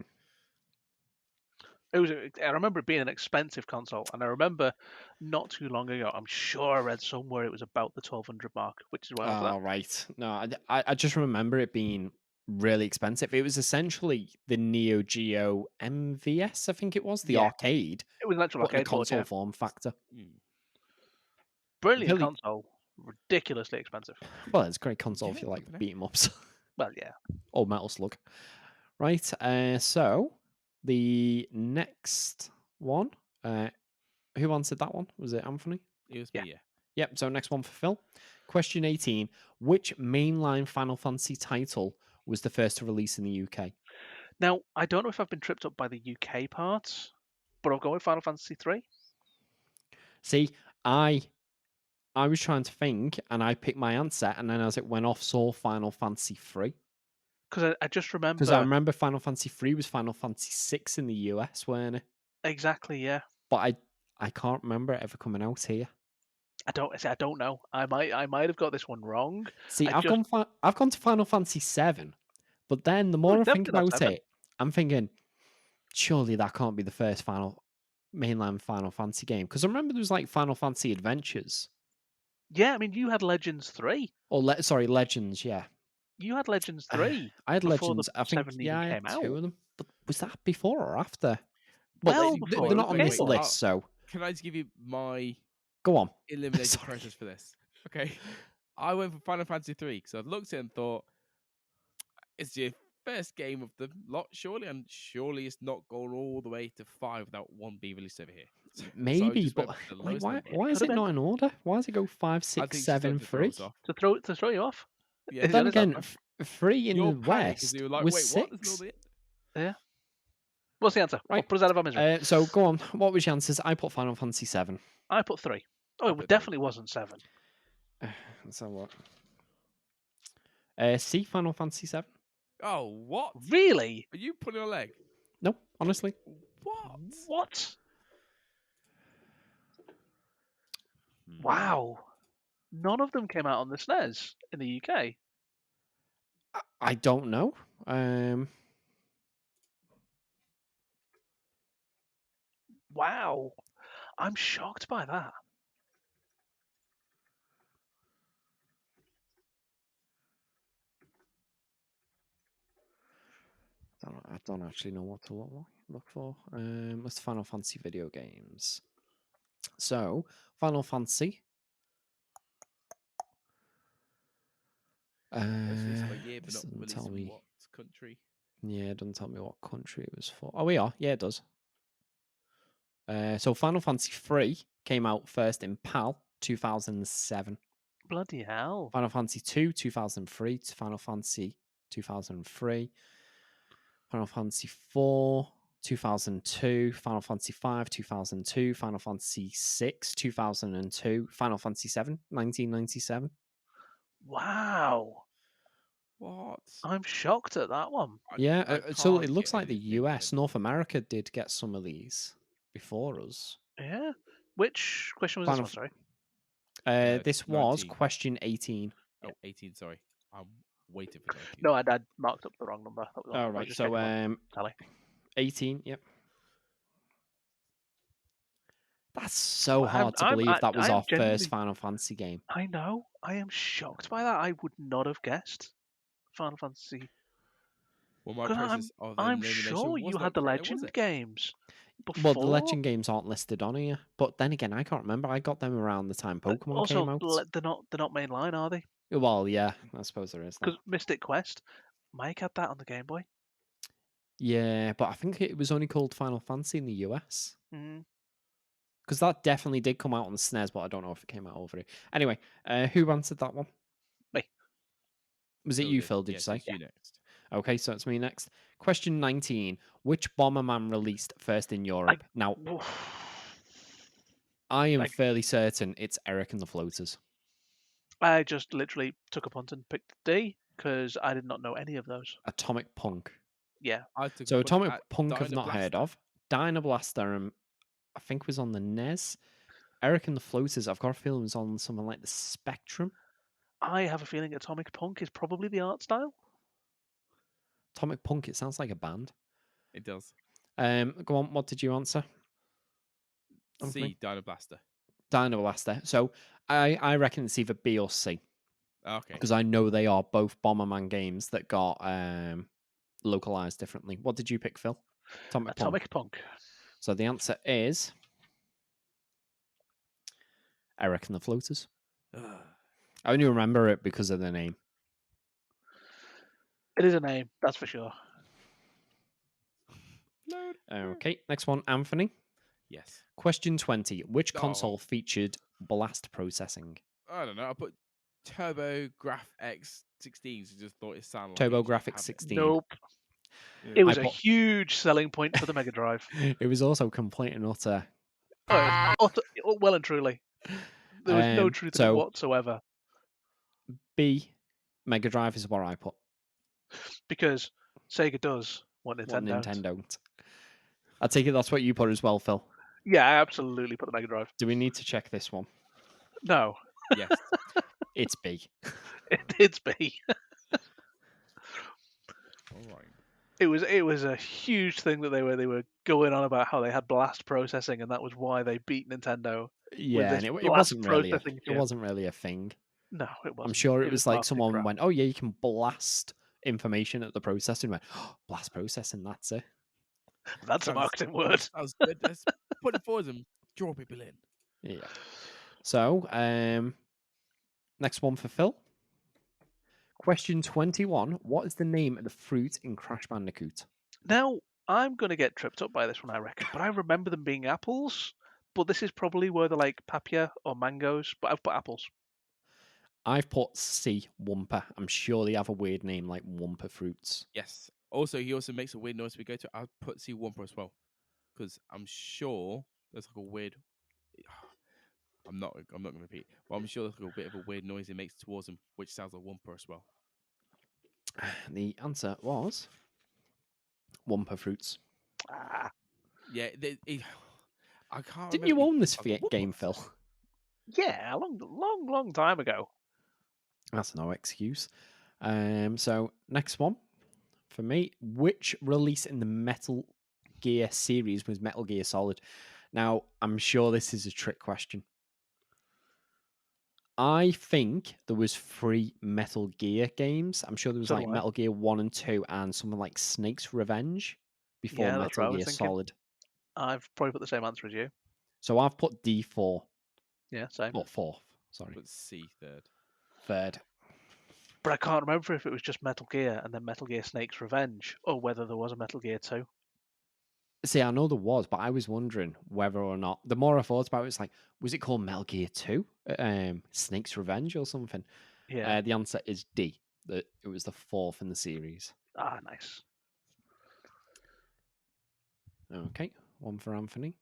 It was. I remember it being an expensive console, and I remember not too long ago. I'm sure I read somewhere it was about the 1,200 mark, which is why I was like, Oh, right. No, I just remember it being really expensive. It was essentially the Neo Geo MVS, I think it was, the Yeah. arcade, it was an actual but in a arcade board. console Yeah, form factor. brilliant Really- console, ridiculously expensive. Well, it's a great console if Yeah, you like company. beat 'em ups. Well, yeah. Or Metal Slug. Right, so the next one, who answered that one? Was it Anthony? It was Yeah. me, yeah. Yep, so next one for Phil. Question 18. Which mainline Final Fantasy title was the first to release in the UK? Now I don't know if I've been tripped up by the UK parts, but I'll go with Final Fantasy 3. See, I was trying to think, and I picked my answer, and then as it went off, saw Final Fantasy 3. Because I just remember. Because I remember Final Fantasy 3 was Final Fantasy 6 in the US, weren't it? Exactly, yeah. But I can't remember it ever coming out here. I don't know. I might have got this one wrong. See, I I've gone to Final Fantasy 7, but then the more I think definitely not about 7. it, I'm thinking, surely that can't be the first mainline Final Fantasy game. Because I remember there was like Final Fantasy Adventures. Yeah, I mean, you had Legends 3. Or Legends, yeah. You had Legends 3. I had before Legends. the I think 7 yeah, even I had came out. 2 of them. But was that before or after? Well, Well, before they're not it on came this out. list, so Can I just give you my go on. elimination Sorry. process for this? Okay. I went for Final Fantasy 3 because I looked at it and thought, it's the first game of the lot, surely, and surely it's not going all the way to 5 without one being released over here. So I Maybe, just but went for the like, lowest why number. is Could've it not in order? Why does it go 5, I 6, think it's just 7, to throw 3? us off. To throw you off. Yeah, Is Then that again, enough? 3 in Your the panic is West you were like, was wait, what? There's 6. no bit. What's the answer? Right. Put us out of our misery. So go on. What was your answers? I put Final Fantasy 7. I put 3. Oh, I it put 3. definitely wasn't 7. Let's have a look. C, Final Fantasy 7. Oh, what? Really? Are you pulling your leg? No, honestly. What? What? Hmm. Wow. None of them came out on the SNES in the UK. I don't know. Wow. I'm shocked by that. I don't actually know what to look for. What's the Final Fantasy video games? So, Final Fantasy. Most released by year, but This not doesn't released tell in me. what country? Yeah, it doesn't tell me what country it was for. Oh, we are. Yeah, it does. So, Final Fantasy 3 came out first in PAL 2007. Bloody hell. Final Fantasy 2 2003. Final Fantasy 2003. Final Fantasy 4 2002. Final Fantasy 5 2002. Final Fantasy 6 2002. Final Fantasy 7 1997. Wow. What? I'm shocked at that one. Yeah, so it can't looks get like the anything US, in. North America did get some of these before us. Yeah. Which question was Final this one, Uh, this was 19. question 18. Oh, 18, sorry. I'm waiting for 19. No, I'd marked up the wrong number. That was all. I Oh, was right. just So, checking my tally. 18, yep. That's so Well, hard to believe that was I am our genuinely. first Final Fantasy game. I know. I am shocked by that. I would not have guessed Final Fantasy. Well, my 'Cause process of I'm elimination sure was you not had the correct, was Legend it? games Well, the before. Legend games aren't listed on here, but then again, I can't remember. I got them around the time Pokemon came Also, out. they're not mainline, are they? Well, yeah, I suppose there is that. Because Mystic Quest, Mike had that on the Game Boy. Yeah, but I think it was only called Final Fantasy in the US. Mm. Because that definitely did come out on the SNES, but I don't know if it came out over here. Anyway, who answered that one? Me. Was it Phil you, did. Phil? Did you Yes, say? it's you next. Okay, so it's me next. Question 19. Which Bomberman released first in Europe? Now, I am fairly certain it's Eric and the Floaters. I just literally took a punt and picked D because I did not know any of those. Atomic Punk. Yeah. So Atomic Punk I've Dyna not heard Blaster. of. Dyna Blaster, I think was on the NES. Eric and the Floaters, I've got a feeling was on something like the Spectrum. I have a feeling Atomic Punk is probably the art style. Atomic Punk, it sounds like a band. It does. Go on, what did you answer? C, Dyna Blaster. Dyna Blaster. So I reckon it's either B or C. Okay. Because I know they are both Bomberman games that got localized differently. What did you pick, Phil? Atomic Punk. So the answer is Eric and the Floaters. I only remember it because of the name. It is a name, that's for sure. Okay, next one, Anthony. Yes. Question 20. Which console featured blast processing? I don't know. I put TurboGrafx 16. So just thought it sounded like TurboGrafx 16. Nope. Yeah. It was a huge selling point for the Mega Drive. It was also complete and utter. Well and truly. There was no truth in it whatsoever. B, Mega Drive is what I put. Because Sega does what Nintendo don't. I take it that's what you put as well, Phil. Yeah, I absolutely put the Mega Drive. Do we need to check this one? No. Yes. It's B. It's B. All right. It was a huge thing that they were going on about how they had blast processing and that was why they beat Nintendo. Yeah, and it wasn't really a thing. No, it wasn't. I'm sure it was like someone went, "Oh yeah, you can blast information at the processor," and went, "Oh, blast processing, that's it." That's a marketing word. Sounds good. Let's put it forward and draw people in. Yeah. So, next one for Phil. Question 21. What is the name of the fruit in Crash Bandicoot? Now, I'm going to get tripped up by this one, I reckon, but I remember them being apples. But this is probably where they're like papaya or mangoes, but I've put apples. I've put C, Wumpa. I'm sure they have a weird name like Wumpa fruits. Yes. Also, he also makes a weird noise we go to. I'll put C Wumpa as well. Because I'm sure there's like a weird... I'm not going to repeat, but I'm sure there's like a bit of a weird noise he makes towards him, which sounds like Wumpa as well. The answer was Wumpa fruits. Yeah, I can't. Didn't you own this game, Phil? Yeah, a long time ago. That's no excuse. So next one for me. Which release in the Metal Gear series was Metal Gear Solid? Now, I'm sure this is a trick question. I think there was 3 Metal Gear games. I'm sure there was Metal Gear 1 and 2 and something like Snake's Revenge before Metal Gear Solid. I've probably put the same answer as you. So I've put D4. Yeah, same. Or 4th, sorry. Put C third. Third. But I can't remember if it was just Metal Gear and then Metal Gear Snake's Revenge, or whether there was a Metal Gear 2. See, I know there was, but I was wondering whether or not. The more I thought about it, it's like, was it called Metal Gear 2? Snake's Revenge or something? Yeah. The answer is D. It was the 4th in the series. Ah, nice. Okay, one for Anthony.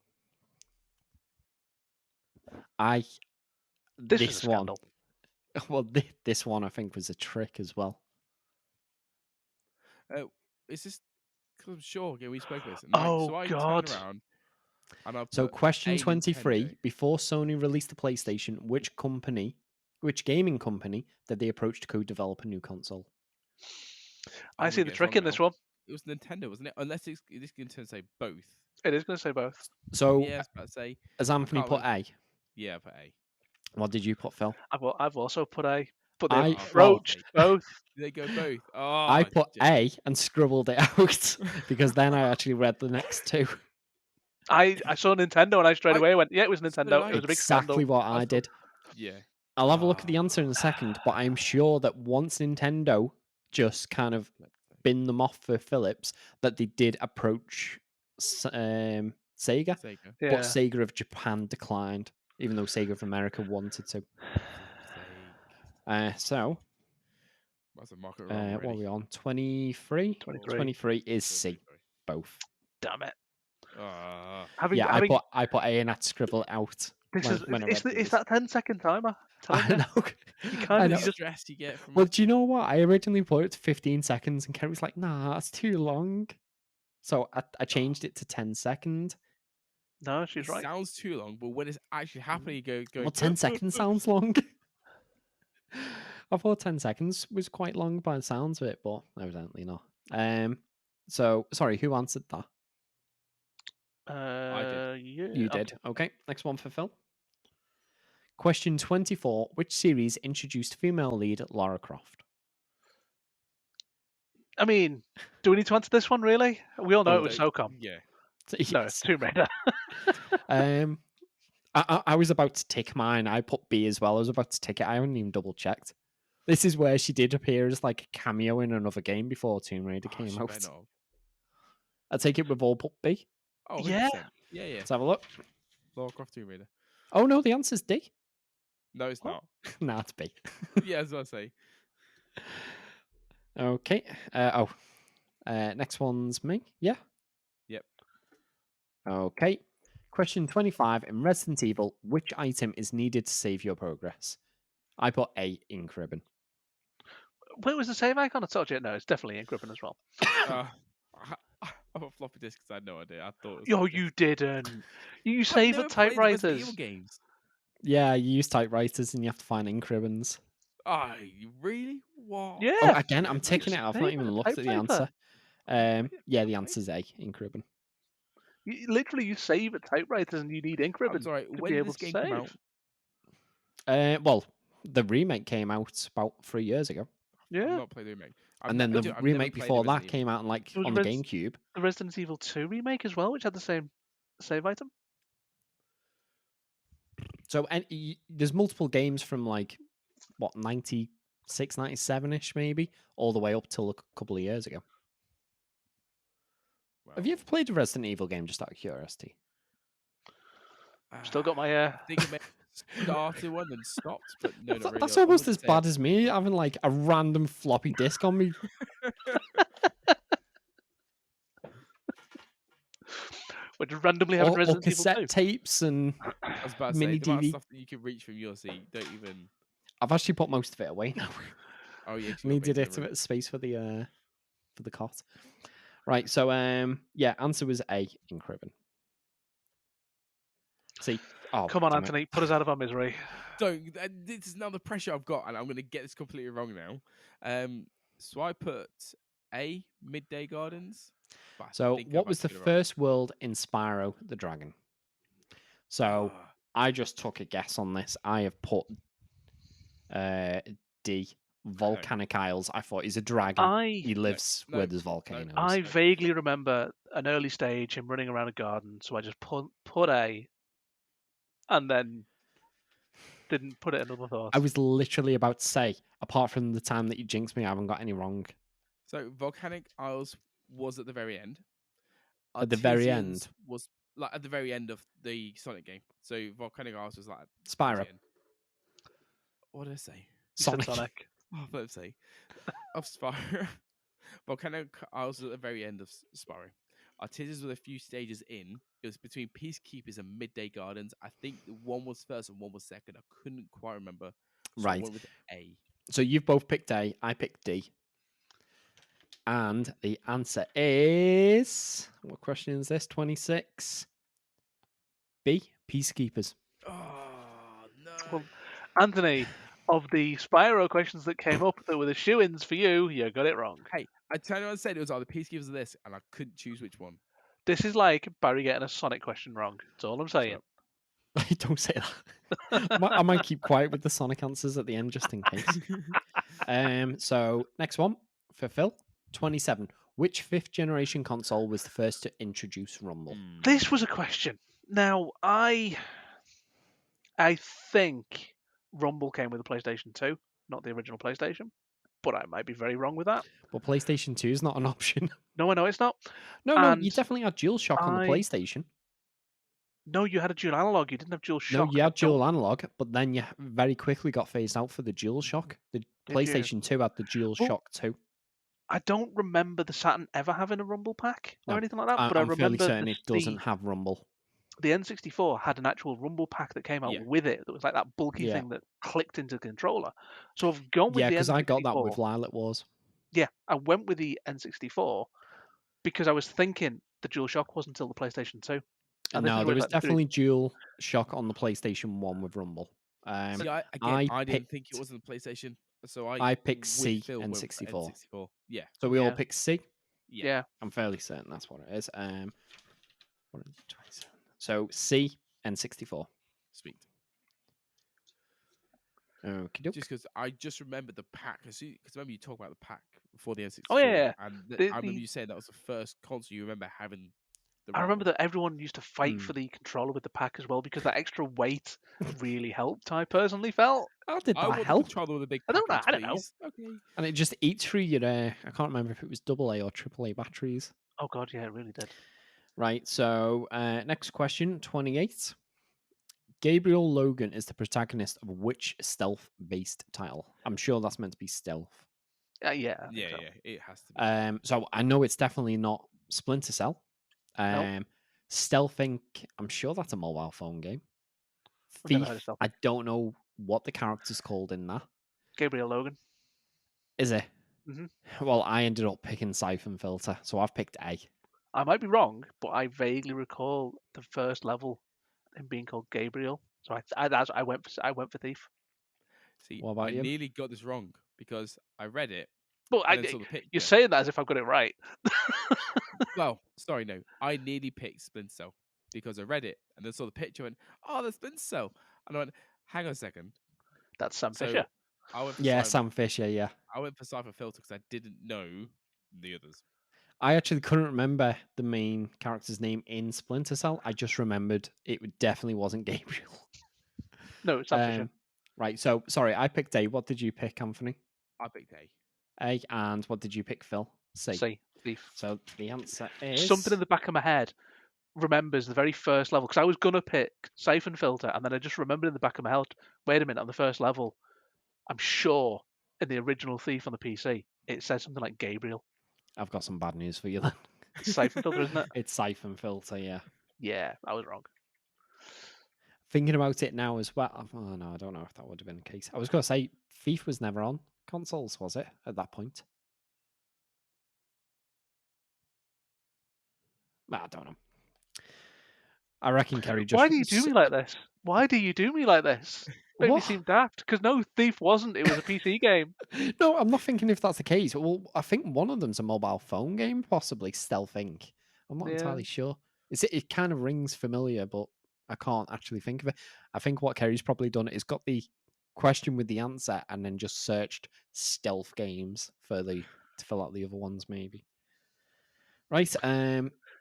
This one. Well, this one I think was a trick as well. Is this? Because I'm sure again we spoke about this. Oh, so I God. turn around and I put So question 23. Nintendo. Before Sony released the PlayStation, which gaming company did they approach to co-develop a new console? I see the trick in this one. it was Nintendo, wasn't it? Unless it's going to say both. It is going to say both. So, Yeah, I was about to say. as Anthony can't put remember. A, Yeah, but A. what did you put, Phil? I've also put A, but I- they've Oh, broached well, both. They go both. I Oh, put A and scribbled it out because then I actually read the next two. I saw Nintendo and I straight I- away went, yeah, it was so did Nintendo. I. It was a big scandal. Exactly what I I thought- did. Yeah. I'll have a look at the answer in a second, but I'm sure that once Nintendo just kind of binned them off for Philips, that they did approach Sega, Sega. Yeah. but Sega of Japan declined, even though Sega of America wanted to. Flip's sake. So, That's a market wrong what are already. we on? 23? 23. 23 is C, both. Damn it. Ah. Yeah, I put A and had to scribble it out. This when- is when I it's, read it's these. that 10-second timer. Telling I you. know. You I can't. know. You just stress you get from Well, it. do you know what? I originally put it to 15 seconds, and Kerry was like, nah, that's too long. So I changed it to 10 seconds. no. She's It right. sounds too long, but when it's actually happening, you go. Well, 10 seconds sounds long. I thought 10 seconds was quite long by the sounds of it, but evidently not. So, sorry, who answered that? Yeah, You did. Okay, next one for Phil. Question 24. Which series introduced female lead Lara Croft? I mean, do we need to answer this one? Really? We all know Oh, it was SOCOM. Yeah. No, it's Tomb Raider. I was about to tick mine. I put B as well. I was about to tick it. I haven't even double checked. This is where she did appear as like a cameo in another game before Tomb Raider Oh, came she out. better not have. I take it we've all put B. Oh, Yeah. 100%. Yeah. Let's have a look. Lara Croft Tomb Raider. Oh no, the answer's D. No, it's What? not. Nah, it's B. Yeah, as I say. Okay. Next one's me. Yeah. Yep. Okay. Question 25. In Resident Evil, which item is needed to save your progress? I put A, ink ribbon. Wait, was the save icon? I told you. No, it's definitely ink ribbon as well. I have a floppy disk because I had no idea. I thought it was. Yo, floppy you disk. didn't. You I've save never at played the Resident Evil typewriters. games. Yeah, you use typewriters and you have to find ink ribbons. Oh, really? What? Yeah. Oh, again, I'm you taking it. I've not save even at a looked at the typewriter. answer. Yeah, the answer's A, ink ribbon. Literally, you save at typewriters and you need ink I'm ribbon sorry. to When be did able this to game come save. out? Well, the remake came out about 3 years ago. I've Yeah. not played the remake. And then the remake before that came out It was on the Res- GameCube. The Resident Evil 2 remake as well, which had the same save item. So there's multiple games from like, what, 96, 97-ish maybe, all the way up till a couple of years ago. Have you ever played a Resident Evil game, just out of curiosity? Still got my I think it may have started one and stopped, but no, not really. That's I almost wouldn't as say I- bad as me having like a random floppy disk on me. Would you randomly have or Resident Evil 2? cassette tapes and I was about to mini say the amount of DV. stuff that you can reach from your seat. Don't even. I've actually put most of it away now. Oh yeah, 'cause I you got needed bits in it the to space for the cot. Right, so yeah, answer was A, ink ribbon. See, oh Come on, damn it. Anthony, put us out of our misery. Don't. This is now the pressure I've got, and I'm going to get this completely wrong now. So I put A, Midday Gardens. but I So think what I've was the actually got it wrong. first world in Spyro the Dragon? So Ah, I just took a guess on this. I have put D, Volcanic Isles. I thought he's a dragon. He lives no, where there's volcanoes. I vaguely remember an early stage him running around a garden, so I just put A, and then didn't put it another thought. I was literally about to say, apart from the time that you jinxed me, I haven't got any wrong. So Volcanic Isles was at the very end. At the very Artesians end? was like at the very end of the Sonic game. So Volcanic Isles was like towards the Spyro. end. What did I say? You said Sonic. Sonic. Oh, let's say of Spyro. Volcanic Isles was at the very end of Spyro. Artisans were a few stages in. It was between Peacekeepers and Midday Gardens. I think one was first and one was second. I couldn't quite remember. So I Right. went with A. So you've both picked A. I picked D. And the answer is, what question is this? 26. B, Peacekeepers. Oh no! Well, Anthony, Of the Spyro questions that came up that were the shoo-ins for you, you got it wrong. Hey, I turned around and said it was either Peacekeepers or this, and I couldn't choose which one. This is like Barry getting a Sonic question wrong. That's all I'm saying. Don't say that. I might keep quiet with the Sonic answers at the end just in case. So next one for Phil, 27. Which fifth generation console was the first to introduce Rumble? This was a question. Now, I think Rumble came with the PlayStation 2, not the original PlayStation, but I might be very wrong with that. Well, PlayStation 2 is not an option. No, I know it's not. No, And you definitely had DualShock on the I- PlayStation. No, you had a dual analog. You didn't have dual No, shock. you I had don't- dual analog, but then you very quickly got phased out for the DualShock. The you? PlayStation 2 had the DualShock 2. I don't remember the Saturn ever having a Rumble pack or No, anything like that. But I I'm fairly remember certain it doesn't have Rumble. the N64 had an actual Rumble pack that came out Yeah. with it. That was like that bulky Yeah. thing that clicked into the controller. So I've gone with Yeah, the because I got that N64. with Lilac Wars. Yeah, I went with the N64 because I was thinking the DualShock wasn't until the PlayStation 2. And this No, is there where was it's like the definitely DualShock on the PlayStation 1 with Rumble. See, I I didn't think it picked- was on the PlayStation, so I picked with C Phil went for N64. N64. Yeah, So we all Yeah. picked C. yeah. I'm fairly certain that's what it is. What is it, 27? So C N64. sweet. Okay, Just because I just remember the pack, because remember you talk about the pack before the N64. Oh, yeah. And The- I remember the- you saying that was the first console you remember having. I remember Rumble. that everyone used to fight for the controller with the pack as well because that extra weight really helped. I personally felt. How did I that want the help? controller with a big I don't know, package, I don't know. please. Okay. And it just eats through your. I can't remember if it was AA or AAA batteries. Oh god, yeah, it really did. Right. So next question, 28. Gabriel Logan is the protagonist of which stealth-based title? I'm sure that's meant to be stealth. Yeah. I think Yeah, so. it has to be. So I know it's definitely not Splinter Cell. Nope. Stealth Inc. I'm sure that's a mobile phone game. I've never Thief. heard of Stealth I don't know what the character's called in that. Gabriel Logan. Is it? Mhm. Well, I ended up picking Siphon Filter, so I've picked A. I might be wrong, but I vaguely recall the first level him being called Gabriel. So I went for Thief. See, What about I you? nearly got this wrong because I read it But and then saw the picture. you're saying that as if I've got it right. Well, sorry, no. I nearly picked Splinter Cell because I read it and then saw the picture and that's Splinter Cell. And I went, hang on a second. That's Sam So Fisher. I went for Yeah, Cypher, Sam Fisher, yeah. I went for Cypher Filter because I didn't know the others. I actually couldn't remember the main character's name in Splinter Cell. I just remembered it definitely wasn't Gabriel. No, it's Sam Fisher. Right, so sorry, I picked A. What did you pick, Anthony? I picked A. A, and what did you pick, Phil? C. See, Thief. So the answer is Something in the back of my head remembers the very first level because I was gonna pick Siphon Filter, and then I just remembered in the back of my head. Wait a minute, on the first level, I'm sure in the original Thief on the PC it says something like Gabriel. I've got some bad news for you then. It's Siphon Filter, isn't it? It's Siphon Filter, yeah. Yeah, I was wrong. Thinking about it now as well. Oh no, I don't know if that would have been the case. I was going to say Thief was never on consoles, was it, at that point? I don't know. I reckon Kerry just. Why do you do me like this? Why do you do me like this? Make me What? seem daft. Because no, Thief wasn't. It was a PC game. No, I'm not thinking if that's the case. Well, I think one of them's a mobile phone game, possibly Stealth Inc. I'm not Yeah. entirely sure. It kind of rings familiar, but I can't actually think of it. I think what Kerry's probably done is got the question with the answer and then just searched stealth games to fill out the other ones, maybe. Right.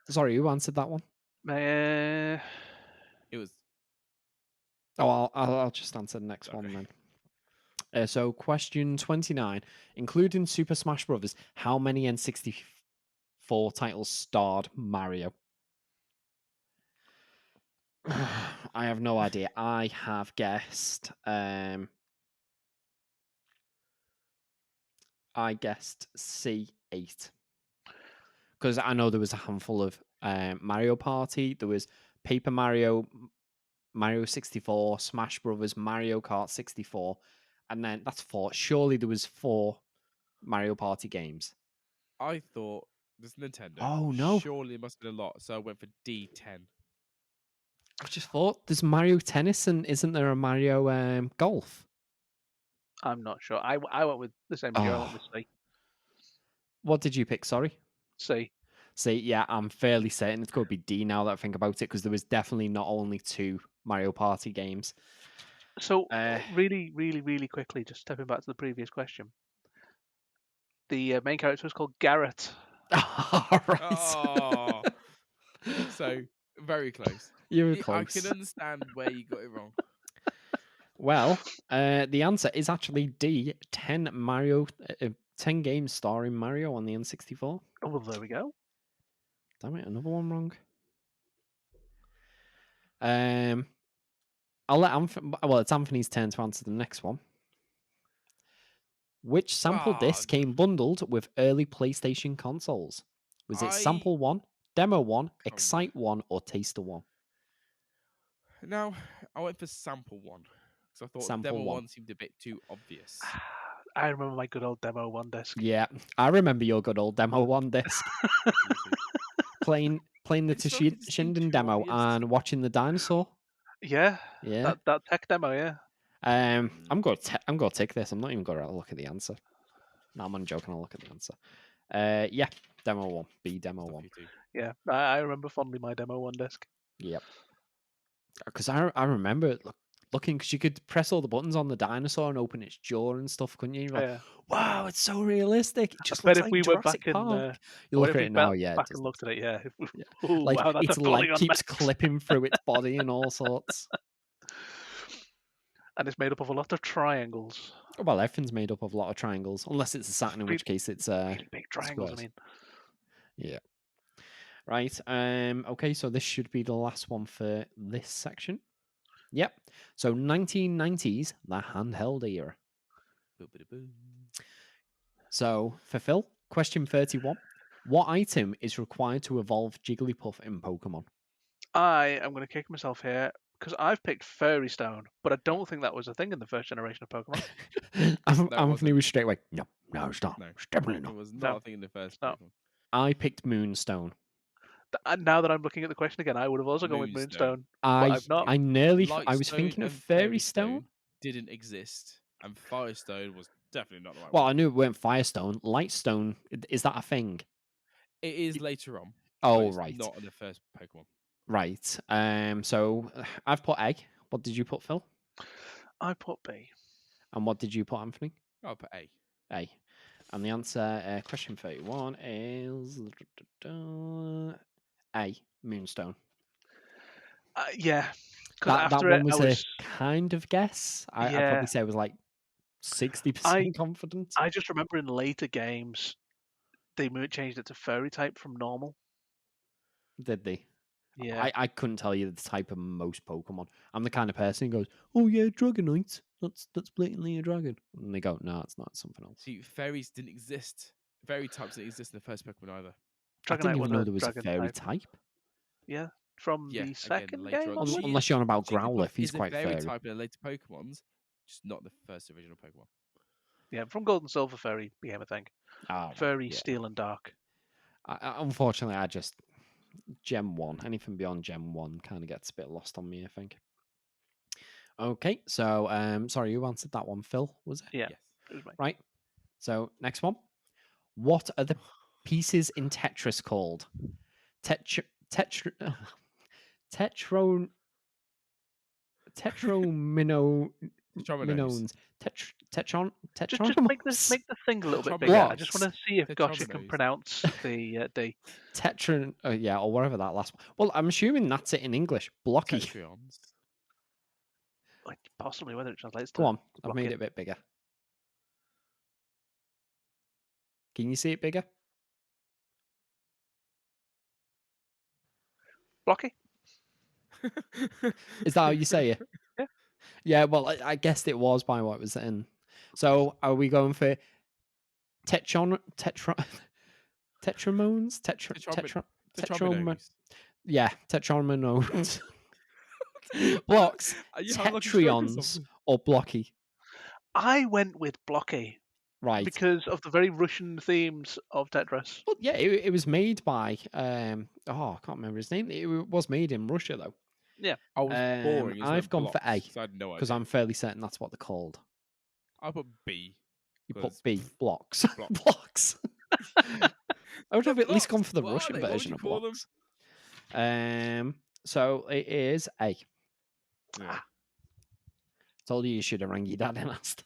Sorry, who answered that one? Uh, It was Oh, I'll just answer the next one Okay. then. So, question 29. Including Super Smash Brothers, how many N64 titles starred Mario? I have no idea. I have guessed. I guessed C8 because I know there was a handful of Mario Party. There was Paper Mario, Mario 64, Smash Brothers, Mario Kart 64, and then that's 4. Surely there was 4 Mario Party games. I thought this Nintendo. Oh, no. Surely it must have been a lot, so I went for D10. I just thought there's Mario Tennis and isn't there a Mario Golf? I'm not sure. I went with the same as you. I went with C. What did you pick? Sorry. C. See, yeah, I'm fairly certain it's going to be D now that I think about it, because there was definitely not only 2 Mario Party games. So really, really, really quickly, just stepping back to the previous question. The main character was called Garrett. All right. Oh, so very close. You were I close. can understand where you got it wrong. Well, the answer is actually D. 10 games starring Mario on the N64. Oh, well, there we go. Damn it, another one wrong. I'll let it's Anthony's turn to answer the next one. Which sample disc came bundled with early PlayStation consoles? Was it Sample 1, Demo 1, Excite 1, or Taster 1? Now, I went for Sample 1 because I thought Sample Demo 1 1 seemed a bit too obvious. I remember my good old Demo 1 disc. Yeah, I remember your good old Demo 1 disc. playing the It's not 'cause it seemed Shinden too demo obvious. and watching the dinosaur. Yeah. Yeah. That tech demo, yeah. I'm going to take this. I'm not even going to look at the answer. No, I'm only joking. I'll look at the answer. Yeah, Demo 1. B Demo Stuff 1. you do. Yeah. I remember fondly my Demo 1 disc. Yep. Because I remember looking, because you could press all the buttons on the dinosaur and open its jaw and stuff, couldn't you? You're like, Yeah. wow, it's so realistic. It just I bet looks if like we went Jurassic back and Park. You look at it now, yeah, it back and doesn't. looked at it, yeah. Yeah. Ooh, Like wow, that's its a leg polygon keeps mess. clipping through its body and all sorts. And it's made up of a lot of triangles. Well, everything's made up of a lot of triangles, unless it's a Saturn, in which case it's Really big triangles, squares. I mean. Yeah. Right. Okay, so this should be the last one for this section. Yep. So 1990s, the handheld era. Boo-ba-da-boo. So for Phil, question 31. What item is required to evolve Jigglypuff in Pokemon? I am going to kick myself here because I've picked Fairy Stone, but I don't think that was a thing in the first generation of Pokemon. Anthony wasn't. was straight away. No, it's not. No, It's definitely it not. was No. not a thing in the first No. Pokemon. I picked Moonstone. And now that I'm looking at the question again, I would have also gone with Moonstone. But I've not. I nearly. I was Lightstone thinking of and Fairy Stone. didn't exist, and Firestone was definitely not the right Well, one. I knew it weren't Firestone. Lightstone, is that a thing? It is later on. Oh, it's right. Not in the first Pokemon. Right. So I've put A. What did you put, Phil? I put B. And what did you put, Anthony? I'll put A. A. And the answer, question 31, is A. Moonstone. Yeah. That after one it, was I was a kind of guess. I'd Yeah. probably say it was like 60% confident. I just remember in later games they changed it to fairy type from normal. Did they? Yeah. I couldn't tell you the type of most Pokemon. I'm the kind of person who goes, "Oh yeah, Dragonite. That's blatantly a dragon." And they go, "No, it's not. It's something else." See, fairies didn't exist. Fairy types didn't exist in the first Pokemon either. I didn't Dragonite even know was there was a dragon fairy type. type. Yeah. From Yeah, the again, second later game on. onwards? Unless you're on about Jigglypuff Growlithe, he's is a quite fairy fairy. type in the later Pokemons, just not the first original Pokemon. Yeah, from Gold and Silver Fairy became a thing. Oh, Fairy, yeah. Steel and Dark. Unfortunately, I just Gem 1. Anything beyond Gem 1 kind of gets a bit lost on me, I think. Okay, so sorry, you answered that one, Phil, was it? Yeah. Yes. It was mine. Right. So next one. What are the pieces in Tetris called? Tetraminones. Just make the thing a little bit bigger. I just want to see if Gosha can pronounce the D. Yeah, or whatever that last one. Well, I'm assuming that's it in English. Blocky. Tetrions. Possibly whether it translates to. Go on, I've made it a bit bigger. Can you see it bigger? Blocky. Is that how you say it? Yeah. Yeah, well, I guessed it was by what was in. So are we going for Tetramones? Yeah, Tetramones. Blocks, Tetrions, or Blocky? I went with Blocky. Right. Because of the very Russian themes of Tetris. Well, yeah, it was made by I can't remember his name. It was made in Russia though. Yeah. I was boring. I've gone for A because I had no idea. because I'm fairly certain that's what they're called. I'll put B. You put 'cause B. Blocks. blocks. Blocks. I would They're have at least gone blocks. for the What are Russian they? What would version you of call them? blocks. So it is A. Yeah. Told you should have rang your dad and asked.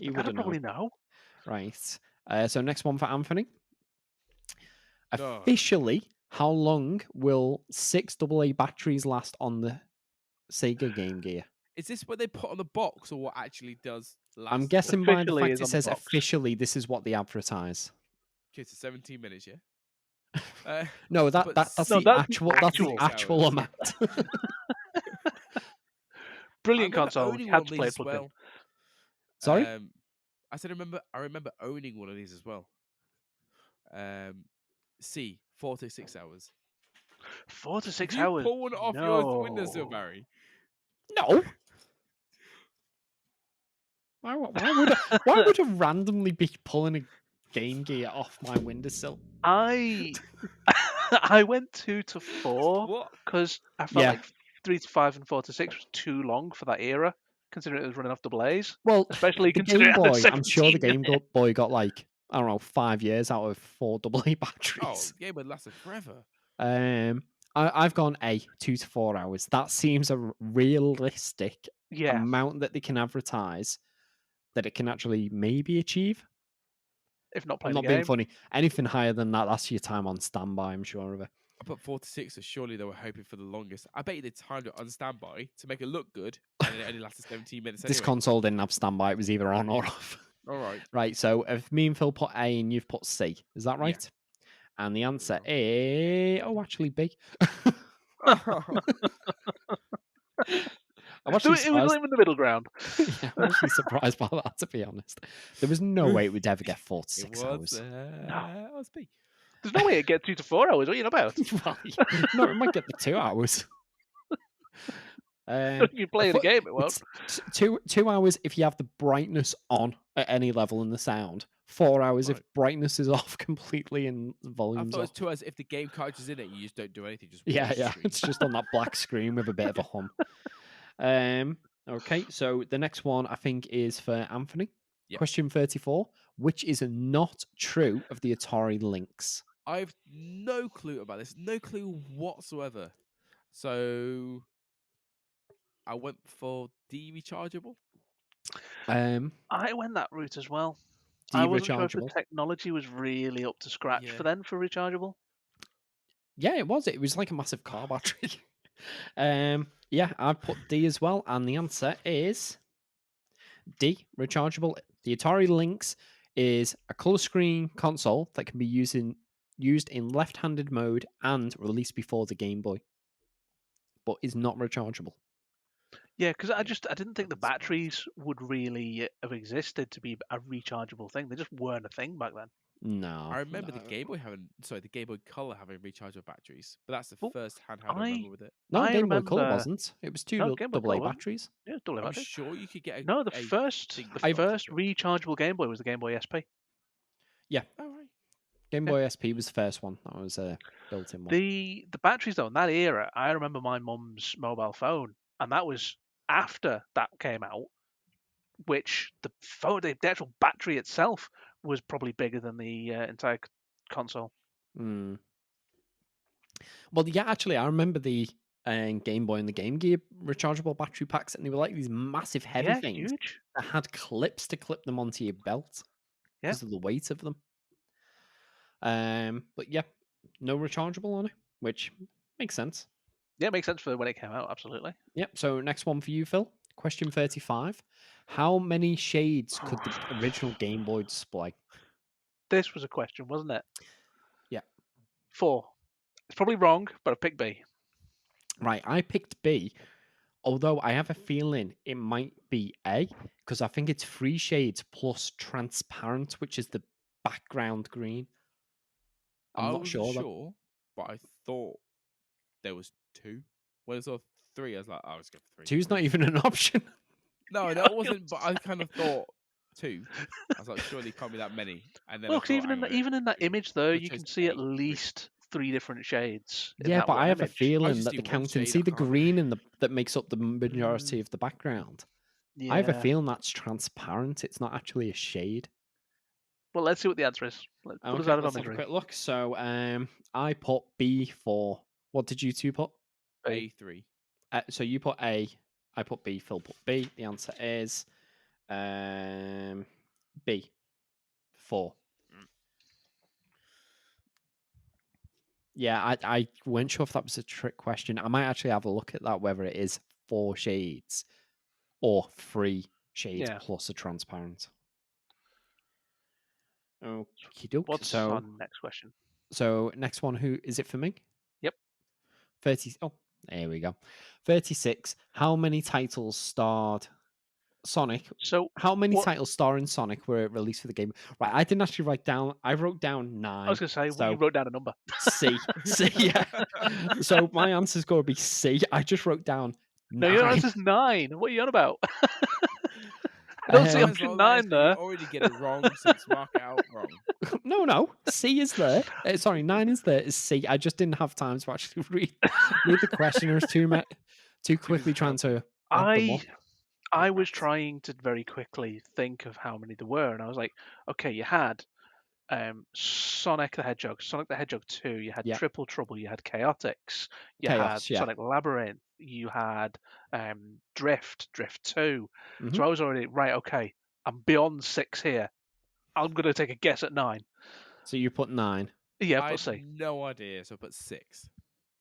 He I'd would have probably known. know. Right. So next one for Anthony. Oh. Officially, how long will 6 AA batteries last on the Sega Game Gear? Is this what they put on the box, or what actually does last? I'm guessing by the Officially fact is it on the says box. officially, this is what they advertise. Okay, so 17 minutes, yeah. No, but that's No, the that's the actual. That's the actual actual hours. amount. Brilliant I remember console. owning You one had of to play these it as plugged in. well. Sorry. I said I remember owning one of these as well. C 4 to 6 hours. 4 to 6 Did you hours. pull one off your windowsill, No. Barry? No. Why would I randomly be pulling a Game Gear off my windowsill? I went 2 to 4 What? because I felt Yeah. like 3 to 5 and 4 to 6 was too long for that era, considering it was running off double A's. Well, Especially the considering Game it had Boy. I'm sure the 17 Game Boy got like, I don't know, 5 years out of 4 AA Oh, batteries. the game would lasted forever. I've gone A, 2 to 4 hours. That seems a realistic Yeah, amount that they can advertise that it can actually maybe achieve. if not I'm playing not the being game. funny. Anything higher than that, that's your time on standby, I'm sure of it. I put 4 to 6, so surely they were hoping for the longest. I bet you they timed it on standby to make it look good, and it only lasted 17 minutes This anyway. console didn't have standby, it was either on or off. All right. Right, so if me and Phil put A and you've put C, is that right? And the answer is actually B. I'm actually It was surprised. in the middle ground. Yeah, I'm actually surprised by that, to be honest. There was no way it would ever get 4 to 6 hours. It was B. There's no way it gets 2 to 4 hours. What are you on about? Well, no, it might get the 2 hours. You play the game, it won't. It's 2 hours if you have the brightness on at any level in the sound. 4 hours if Right. brightness is off completely and I volume's thought it was off. 2 hours if the game cartridge is in it, you just don't do anything. Just Yeah, watch the yeah. screen. It's just on that black screen with a bit of a hum. Okay, so the next one I think is for Anthony. Yep. Question 34. Which is not true of the Atari Lynx? I have no clue about this. No clue whatsoever. So I went for D rechargeable. I went that route as well. I wasn't sure if the Rechargeable. technology was really up to scratch Yeah. for rechargeable. Yeah, it was. It was like a massive car battery. Yeah, I've put D as well, and the answer is D, rechargeable. The Atari Lynx is a color screen console that can be used in left-handed mode and released before the Game Boy, but is not rechargeable. Yeah, because I didn't think the Doesn't surprise me. batteries would really have existed to be a rechargeable thing. They just weren't a thing back then. No, I remember the no. Game Boy the Game Boy Color having rechargeable batteries, but that's the Oh, first handheld I remember with it. No, I Game Boy Color remember- wasn't. It was two No, Game Boy AA Color wasn't. batteries. Yeah, double I'm battery. sure you could get a No, the a first single rechargeable Game Boy was the Game Boy SP. Oh, right. Game Yeah. Boy SP was the first one that was built in one. The batteries though in that era, I remember my mum's mobile phone, and that was after that came out, which the actual battery itself was probably bigger than the entire console. Mm. Well, yeah, actually, I remember the Game Boy and the Game Gear rechargeable battery packs, and they were like these massive, heavy Yeah, things huge. that had clips to clip them onto your belt Yeah. because of the weight of them. But yeah, no rechargeable on it, which makes sense. Yeah, it makes sense for when it came out. Absolutely. Yep. So next one for you, Phil. Question 35. How many shades could the original Game Boy display? This was a question, wasn't it? Yeah. 4. It's probably wrong, but I picked B. Right, I picked B, although I have a feeling it might be A, because I think it's 3 shades plus transparent, which is the background green. I'm I not wasn't sure. sure, but I thought there was 2. When I saw 3, I was like, I was going for 3. 2's not even an option. No, that wasn't. But I kind of thought 2. I was like, surely it can't be that many. And then Well, I 'cause thought, even hang on a minute, in that 2. image though, I you chose can see A, at 3. least 3 different shades. in Yeah, that but one I have a image. feeling just that do the one counting. shade, See I the can't green in that makes up the majority of the background. Yeah. I have a feeling that's transparent. It's not actually a shade. Well, let's see what the answer is. Put us Okay, out of our let's have a misery. quick look. So, I put B for. What did you two put? B. A3. So you put A, I put B, Phil put B. The answer is B, 4. Yeah, I weren't sure if that was a trick question. I might actually have a look at that, whether it is 4 shades or 3 shades Yeah. plus a transparent. Okie doke. What's on next question? So next one, who is it for me? Yep. 30. Oh, there we go. 36. How many titles starred Sonic? So How many what- titles starring Sonic were released for the game? Right, I didn't actually write down. I wrote down 9. I was going to say, you so wrote down a number. C. C. Yeah. So my answer's going to be C. I just wrote down 9. No, your answer's 9. What are you on about? I don't see Um, option 9 there. You already get it wrong, so just mark it out wrong. No. C is there. Sorry, 9 is there. It's C. I just didn't have time to actually read the questioners too quickly trying to add them up. I was trying to very quickly think of how many there were, and I was like, okay, you had Sonic the Hedgehog, Sonic the Hedgehog 2, you had Yep. Triple Trouble, you had Chaotix, you Chaos, had yeah. Sonic Labyrinth, you had Drift 2. Mhm. So I was already, right, okay, I'm beyond 6 here. I'm going to take a guess at 9. So you put 9. Yeah, I put had C. no idea, so I put 6.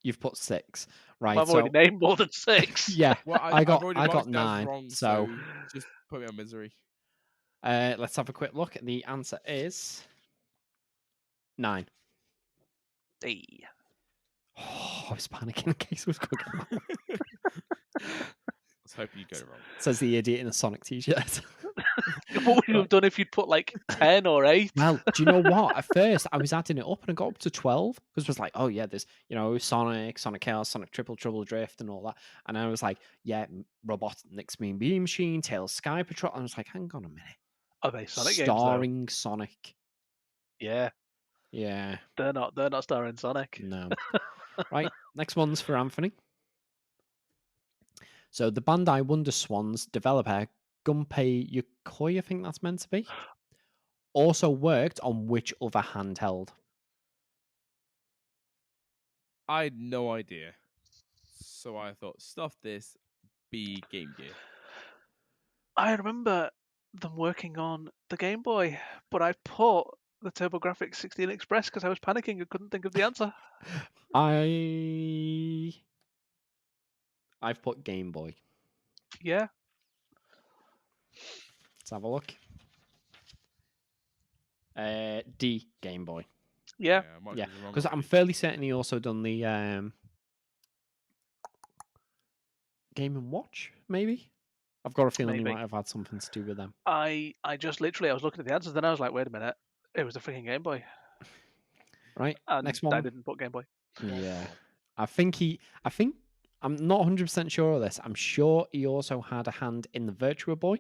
You've put 6. Right. I've already named more than 6. Yeah. Well, I got I've already marked it down 9. wrong, So just put me on misery. let's have a quick look. The answer is 9. D. Oh, I was panicking in case it was going to get wrong. Let's hope you go wrong. Says the idiot in a Sonic t-shirt. What would you have done if you'd put like 10 or 8? Well, do you know what? At first, I was adding it up and I got up to 12 because it was like, oh, yeah, there's, Sonic Chaos, Sonic Triple Trouble Drift and all that. And I was like, yeah, Robotnik's Mean Beam Machine, Tails Sky Patrol. And I was like, hang on a minute. Are they Sonic games, Starring Sonic. Yeah. Yeah. They're not starring Sonic. No. Right. Next one's for Anthony. So the Bandai Wonder Swans developer Gunpei Yokoi, I think that's meant to be, also worked on which other handheld? I had no idea. So I thought, stuff this, be Game Gear. I remember them working on the Game Boy, but I put the TurboGrafx 16 Express because I was panicking and couldn't think of the answer. I've put Game Boy. Yeah. Let's have a look. D, Game Boy. Yeah. Yeah, because I'm fairly certain he also done the Game & Watch, maybe? I've got a feeling he Maybe. might have had something to do with them. I just literally, I was looking at the answers, then I was like, wait a minute, it was the freaking Game Boy. Right, And next one. I didn't put Game Boy. Yeah. I think I'm not 100% sure of this. I'm sure he also had a hand in the Virtua Boy.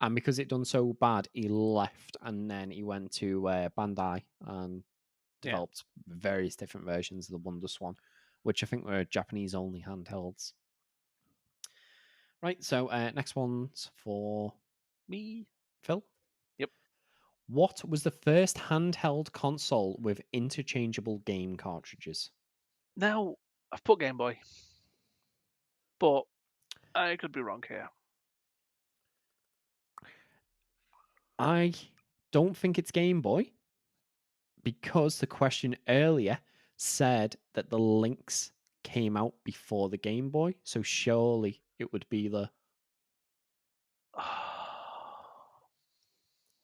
And because it done so bad, he left and then he went to Bandai and developed various different versions of the Wonder Swan, which I think were Japanese only handhelds. Right, so next one's for Me. Phil. Yep. What was the first handheld console with interchangeable game cartridges? Now, I've put Game Boy, but I could be wrong here. I don't think it's Game Boy because the question earlier said that the Lynx came out before the Game Boy, so surely it would be the.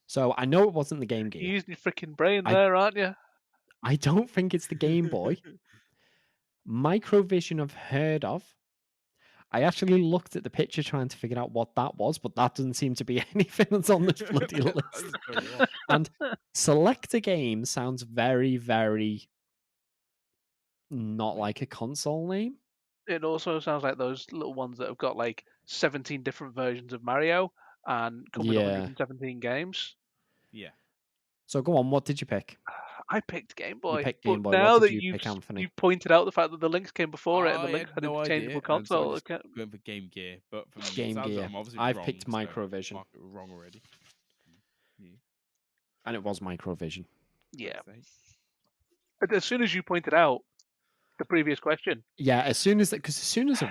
So I know it wasn't the Game Gear. You're using your freaking brain there, aren't you? I don't think it's the Game Boy. Microvision I've heard of. I actually looked at the picture trying to figure out what that was, but that doesn't seem to be anything that's on this bloody list. And Selector Game sounds very, very not like a console name. It also sounds like those little ones that have got like 17 different versions of Mario and come with 117 games. Yeah. So go on, what did you pick? I picked Game Boy. picked Game But Boy. now What did that you pick, Anthony? you've pointed out the fact that the Lynx came before it and the I Lynx had had no interchangeable idea, and so I console. just going for Game Gear. But from Game sounds like Gear. I'm obviously I've wrong, picked so Microvision. mark it wrong already. Yeah, And it was Microvision. Yeah. I'd say. But as soon as you pointed out the previous question, Yeah, as soon as I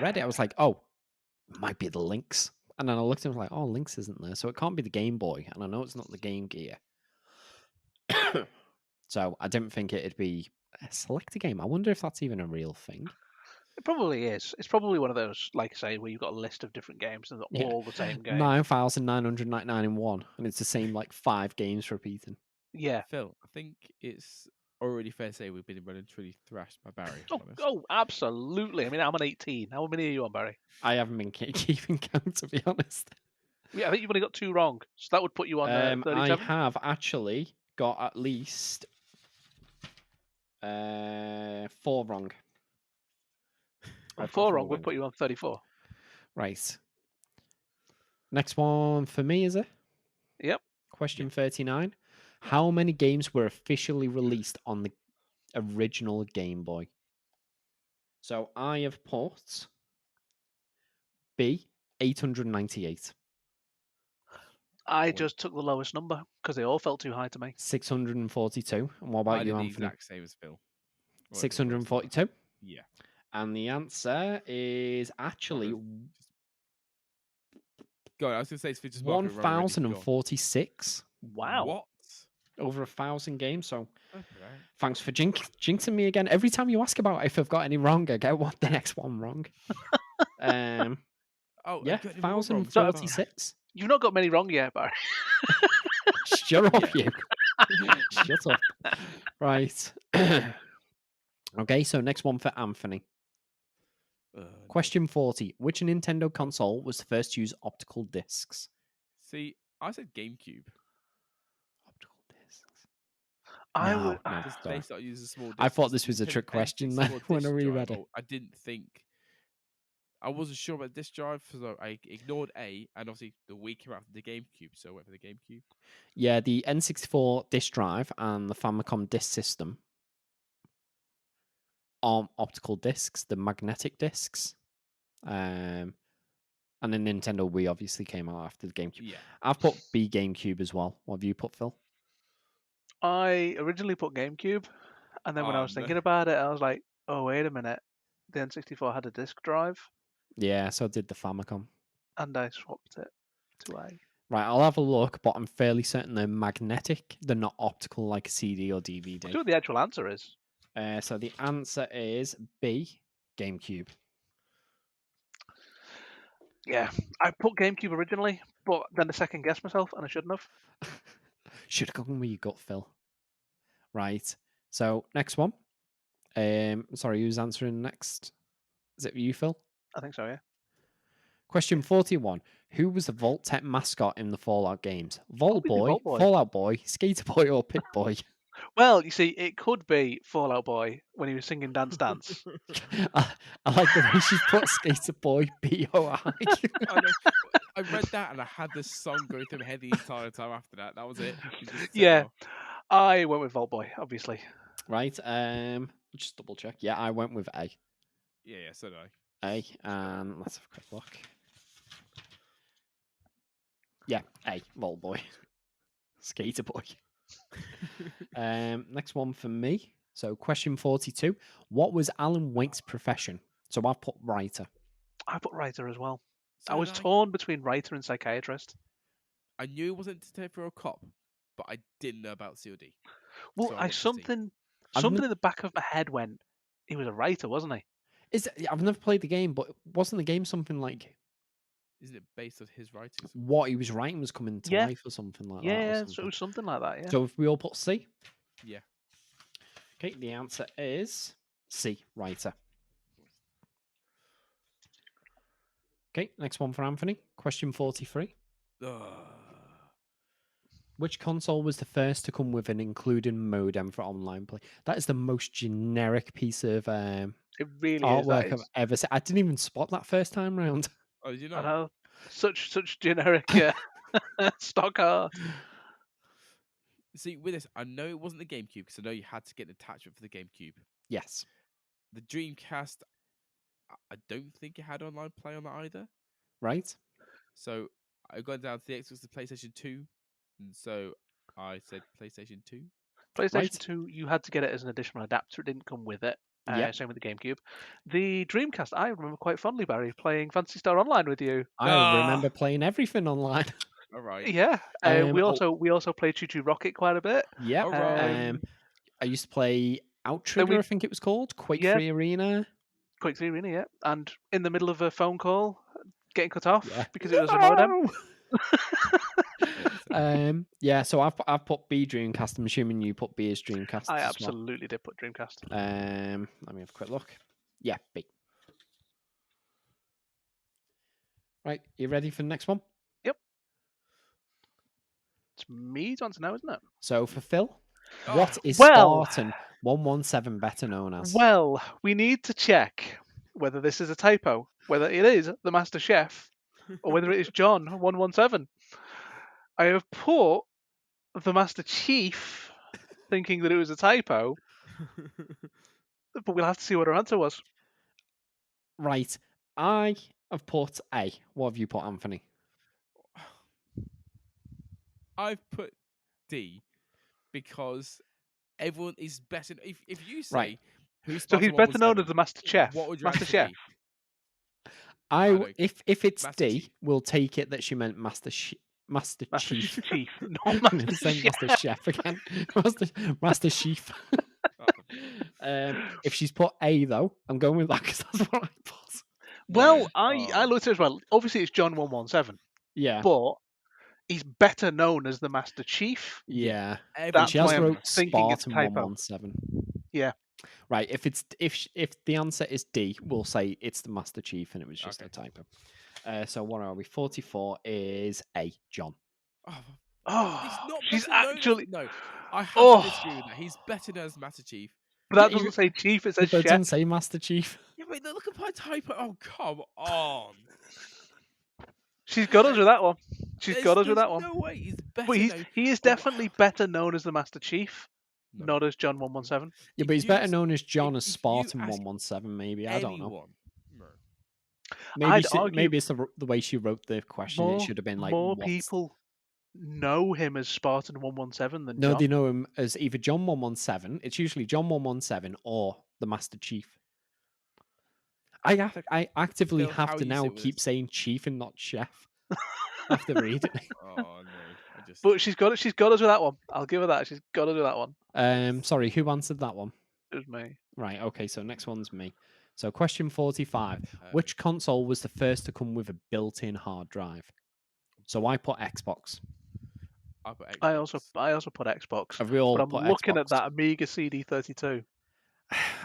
read it, I was like, oh, it might be the Lynx. And then I looked and was like, oh, Lynx isn't there, so it can't be the Game Boy. And I know it's not the Game Gear. So I didn't think it'd be a select a game. I wonder if that's even a real thing. it probably is. It's probably one of those, like I say, where you've got a list of different games and they're Yeah. all the same game. 9,999 in one, and it's the same like 5 games repeating. Yeah. Phil, I think it's already fair to say we've been running truly thrashed by Barry. Oh, absolutely. I mean, I'm on 18. How many are you on, Barry? I haven't been keeping count, to be honest. Yeah, I think you've only got 2 wrong. So that would put you on I 37. have actually got at least 4 wrong. And I've got 4 wrong would wrong. put you on 34. Right. Next one for me, is it? Yep. Question 39. How many games were officially released on the original Game Boy? So I have put B, 898. I just took the lowest number because they all felt too high to me. 642. And what I about did you, the Anthony? exact same as Phil. 642. Yeah. And the answer is actually Go on, I was going to say it's just mark it wrong already. Go on. 1,046. Wow. What? Over 1,000 games. So Okay. thanks for jinxing me again. Every time you ask about if I've got any wrong, I get the next one wrong. Oh, Yeah, you got any more wrong? 1,046. You've not got many wrong yet, Barry. Shut up, you. Shut up. Right. Okay, so next one for Anthony. Question 40. Which Nintendo console was the first to use optical discs? See, I said GameCube. Optical discs. I No, would. no. Just sorry. they started using small discs. I thought this was a trick question when I reread it. I didn't think. I wasn't sure about this drive, so I ignored A, and obviously the Wii came after the GameCube, so I went for the GameCube. Yeah, the N64 disc drive and the Famicom disc system are optical discs, the magnetic discs. And the Nintendo Wii obviously came out after the GameCube. Yeah. I've put B GameCube as well. What have you put, Phil? I originally put GameCube, and then when I was thinking about it, I was like, oh, wait a minute. The N64 had a disc drive, Yeah, so did the Famicom. and I swapped it to A. Right, I'll have a look, but I'm fairly certain they're magnetic. They're not optical like a CD or I DVD. see what the actual answer is. So the answer is B, GameCube. Yeah, I put GameCube originally, but then I second guessed myself, and I shouldn't have. Should have gone with your gut, Phil. Right. So next one. Sorry, who's answering next? Is it you, Phil? I think so, yeah. Question 41. Who was the Volt Tech mascot in the Fallout games? Volt Obviously Boy, Volt Boy. Fallout Boy, Skater Boy, or Pit Boy? Well, you see, it could be Fallout Boy when he was singing Dance Dance. I like the way she put Skater Boy, B-O-I. I read that and I had this song going through my head the entire time after that. That was it. Yeah, I went with Volt Boy, obviously. Right. Just double check. Yeah, I went with A. Yeah, so did I. A, and let's have a quick look. Yeah, A, Volt Boy. Skater Boy. Next one for me. So, question 42. What was Alan Wake's profession? So, I've put writer. I put writer as well. So I was torn between writer and psychiatrist. I knew it wasn't to take for a cop, but I didn't know about COD. Well, So I went for C. something in the back of my head went, he was a writer, wasn't he? I've never played the game, but wasn't the game something like Isn't it based on his writings? what he was writing was coming to life or something like that? Yeah, so it was something like that, yeah. So if we all put C? Yeah. Okay, the answer is C, writer. Okay, next one for Anthony. Question 43. Which console was the first to come with an included modem for online play? That is the most generic piece of it really artwork is. I've ever seen. I didn't even spot that first time round. Oh, did you I know? know. Such generic stock art. See, with this, I know it wasn't the GameCube because I know you had to get an attachment for the GameCube. Yes. The Dreamcast, I don't think it had online play on that either. Right. So I got down to the Xbox, the PlayStation 2, and so I said PlayStation 2. PlayStation Right. 2, you had to get it as an additional adapter. It didn't come with it. Yep. Same with the GameCube. The Dreamcast, I remember quite fondly, Barry, playing Phantasy Star Online with you. I remember playing everything online. All right. Yeah. We oh, also played Choo Choo Rocket quite a bit. Yep. All right. I used to play Outrigger, we- I think it was called. Quake Yeah. 3 Arena. Quake 3 Arena, yeah. And in the middle of a phone call, getting cut off Yeah. because it was a modem. Yeah, so I've put B Dreamcast. I'm assuming you put B as Dreamcast. I as absolutely did put Dreamcast. well. Let me have a quick look. Yeah, B. Right, you ready for the next one? It's me to answer now, isn't it? So for Phil, Oh, what is well- Spartan 117 better known as? Well, we need to check whether this is a typo, whether it is the Master Chef, or whether it is John 117. I have put the Master Chief, thinking that it was a typo, but we'll have to see what her answer was. Right, I have put A. What have you put, Anthony? I've put D because everyone is better. If you say Right. who's So he's better known as the Master Chef. what would your Master answer Chef. be? I if it's Master D, Chief. we'll take it that she meant Master Chief. Master Chief. Chief. No, I'm Master gonna say Chef. Master Chef again. Master Chief. Oh, If she's put A though, I'm going with that because that's what I put. Well, Yeah. I Oh. looked at it as well. Obviously, it's John 117, Yeah, but he's better known as the Master Chief. yeah. Everyone That's She has why I'm wrote thinking it's Spartan typo. 117. Yeah. Right. If the answer is D, we'll say it's the Master Chief and it was just Okay. a typo. So what are we? 44 is A. John. Oh, Oh, he's not she's better known as- actually. no. I have Oh. to disagree with that. He's better known as Master Chief. But that Yeah, doesn't say Chief, it But says it Chef. doesn't say Master Chief. Yeah, wait, look at my typo. Oh, come on. She's got us with that one. She's There's- got us with there's that one. No way. He's better But known. he is Oh, definitely better known as the Master Chief, No. not as John 117. Yeah, but If he's you better s- known as John as if you Spartan ask 117. Maybe I don't know. Anyone. No. Maybe I'd argue maybe it's the way she wrote the question. It should have been like more what's- people know him as Spartan 117 than No, John. they know him as either John 117. It's usually John 117 or the Master Chief. I actively Phil, have how to you now sit with keep us. saying Chief and not Chef after reading it. Oh no. I just. But she's got us with that one. I'll give her that. She's got us with that one. Sorry, who answered that one? It was me. Right, okay, so next one's me. So question 45. Uh, Which console was the first to come with a built-in hard drive? So I put Xbox. I put I Xbox. also put Xbox. Have we all But I'm put looking Xbox? at that Amiga CD32.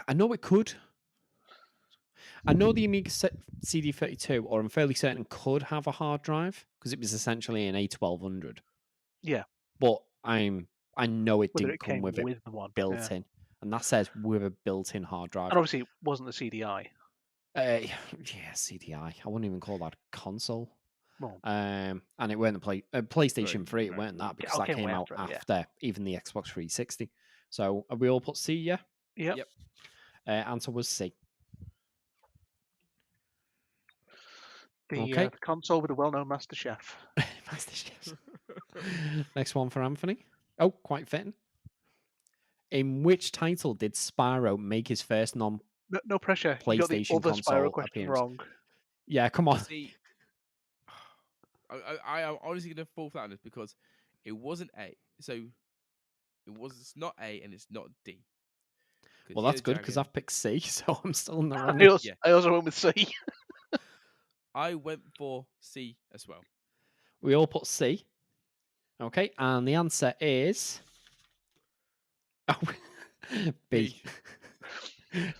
I know it could. I know the Amiga CD32, or I'm fairly certain, could have a hard drive because it was essentially an A1200. Yeah. But I know it Whether didn't it come came with it the one built yeah. in, and that says with a built-in hard drive. And obviously, it wasn't the CDI. Yeah, CDI. I wouldn't even call that a console. Well, And it weren't the PlayStation Right, 3. It right. weren't that because Oh, that came came way out after it, yeah. after even the Xbox 360. So have we all put C? Yeah. Yep. Yep. Answer was C. The Okay. console with a well-known Master Chef. Master Chefs. Next one for Anthony. Oh, quite fitting. In which title did Spyro make his first non? No pressure. You got the PlayStation other console Spyro question appearance. wrong. Yeah, come on. See, I am honestly going to fall flat on this because it wasn't A. So it's not A and it's not D. Well, that's good because I've picked C, so I'm still in the wrong. Yeah. I also went with C. I went for C as well. We all put C. Okay, and the answer is oh, B.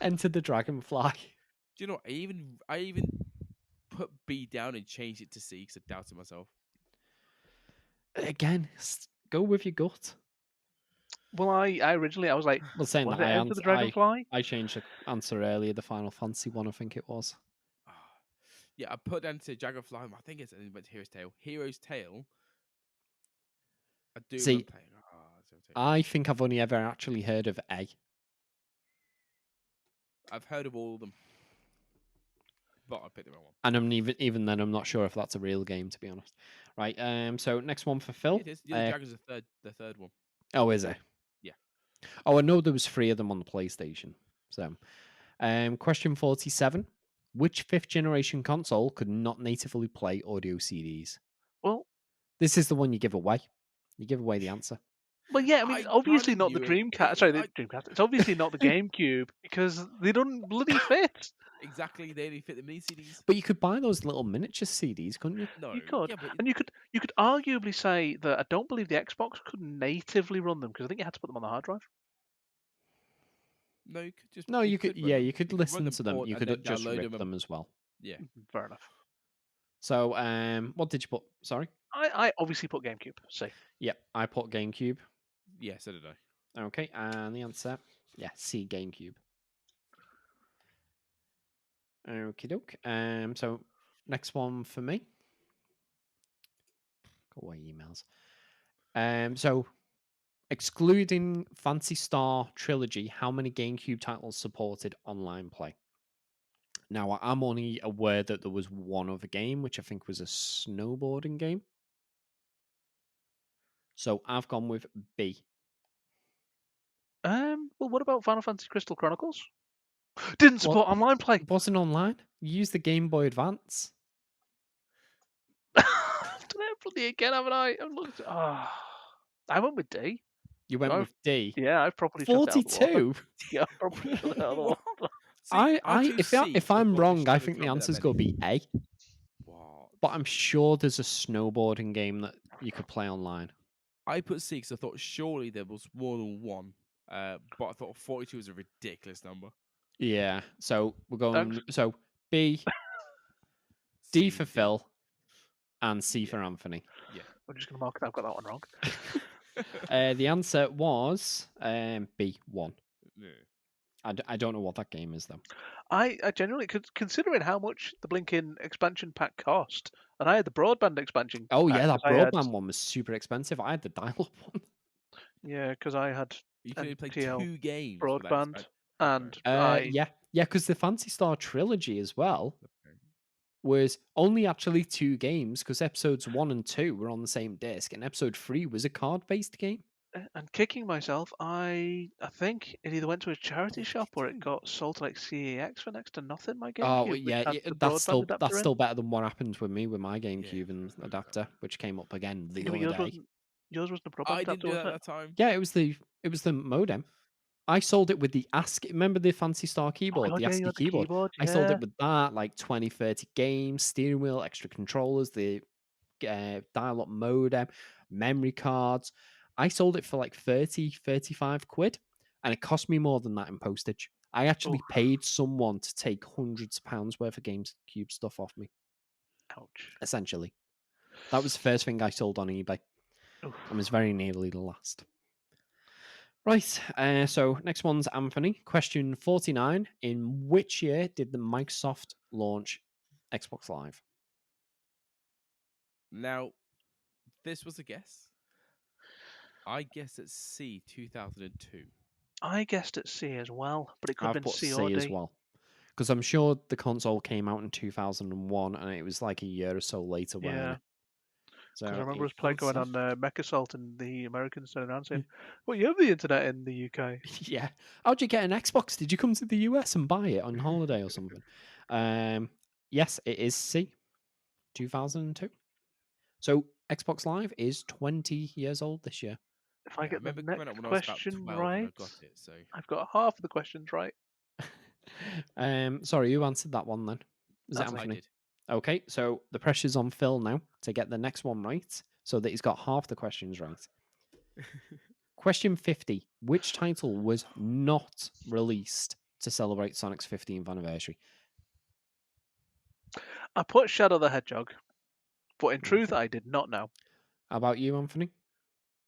Enter the Dragonfly. Do you know what? I even put B down and changed it to C because I doubted myself. Again, go with your gut. Well, I originally I was like, Well, saying was that it Enter the Dragonfly? I changed the answer earlier. The Final Fantasy one, I think it was. Yeah, I put down to Dragonfly. I think it's and went to Hero's Tale. Hero's Tale. I do See, remember playing. I think I've only ever actually heard of A. I've heard of all of them, but I picked the wrong one. And I'm even then, I'm not sure if that's a real game, to be honest. Right. So next one for Phil. It is. Yellow Dragon's the third one. Oh, is it? Yeah. Oh, I know there was 3 of them on the PlayStation. So, question 47: which 5th generation console could not natively play audio CDs? Well, This is the one you give away. You give away the answer. Well, yeah, I mean, I obviously kinda not the knew it. Dreamcast. Sorry, the Dreamcast. It's obviously not the GameCube because they don't bloody fit. Exactly, they only fit the mini CDs. But you could buy those little miniature CDs, couldn't you? No, You could, yeah, but and you could arguably say that I don't believe the Xbox could natively run them because I think you had to put them on the hard drive. no, you could just No, you could. run Yeah, them. you could run listen the to them. port You and could then just download rip them. them as well. Yeah, Fair enough. So, what did you put? Sorry. I obviously put GameCube. See, Yep, I put GameCube. yeah, so did I. Okay, and the answer, yeah, C, GameCube. Okie doke. So next one for me. Go away, emails. So excluding Phantasy Star Trilogy, how many GameCube titles supported online play? Now, I'm only aware that there was one other game, which I think was a snowboarding game. So I've gone with B. well, what about Final Fantasy Crystal Chronicles? Didn't support online play. It wasn't online. You used the Game Boy Advance. Did I bloody again? Haven't I? I've looked. I went with D. You went with D. Yeah, I've probably chucked it out the water. 42. Yeah, I've probably chucked it out the water. See, if I'm wrong, I think the answer's going to be A. What? But I'm sure there's a snowboarding game that you could play online. I put C because I thought surely there was more than one. But I thought 42 was a ridiculous number. Yeah. So we're going. Thanks. So B, D C, for Phil, and C for Anthony. Yeah. I'm just going to mark that I've got that one wrong. The answer was B, 1. Yeah. I don't know what that game is, though. I genuinely, considering how much the blinking expansion pack cost, and I had the broadband expansion. Oh, yeah, that broadband had, one was super expensive. I had the dial-up one. Yeah, because I had You can only play TL 2 games. for that broadband, expansion. and Yeah, because the Phantasy Star Trilogy as well was only actually 2 games, because episodes 1 and 2 were on the same disc, and episode 3 was a card-based game. And kicking myself, I think it either went to a charity shop or it got sold to like CEX for next to nothing. My GameCube. Oh yeah, that's still better than what happened with me with my GameCube and adapter, which came up again the other day. Yours wasn't a broadband I adapter, didn't do that wasn't at that time. Yeah, it was the modem. I sold it with the ASCII. Remember the Phantasy Star keyboard, the ASCII keyboard? I sold it with that, like 20, 30 games, steering wheel, extra controllers, the dial-up modem, memory cards. I sold it for like 30, 35 quid, and it cost me more than that in postage. I actually paid someone to take hundreds of pounds worth of GameCube stuff off me. Ouch. Essentially. That was the first thing I sold on eBay. And was very nearly the last. Right, so next one's Anthony. Question 49. In which year did the Microsoft launch Xbox Live? Now, this was a guess. I guessed at C, 2002. I guessed at C as well, but it could have been C or C D. as well. Because I'm sure the console came out in 2001, and it was like a year or so later. Yeah. So Because I remember us playing going on MechAssault, and the Americans turning around saying, "Well, you have the internet in the UK." Yeah. How'd you get an Xbox? Did you come to the US and buy it on holiday or something? Yes, it is C. 2002. So Xbox Live is 20 years old this year. If I get the next question right, I've got half of the questions right. Sorry, who answered that one then? Was it Anthony? Okay, so the pressure's on Phil now to get the next one right, so that he's got half the questions right. Question 50. Which title was not released to celebrate Sonic's 15th anniversary? I put Shadow the Hedgehog, but in truth, I did not know. How about you, Anthony?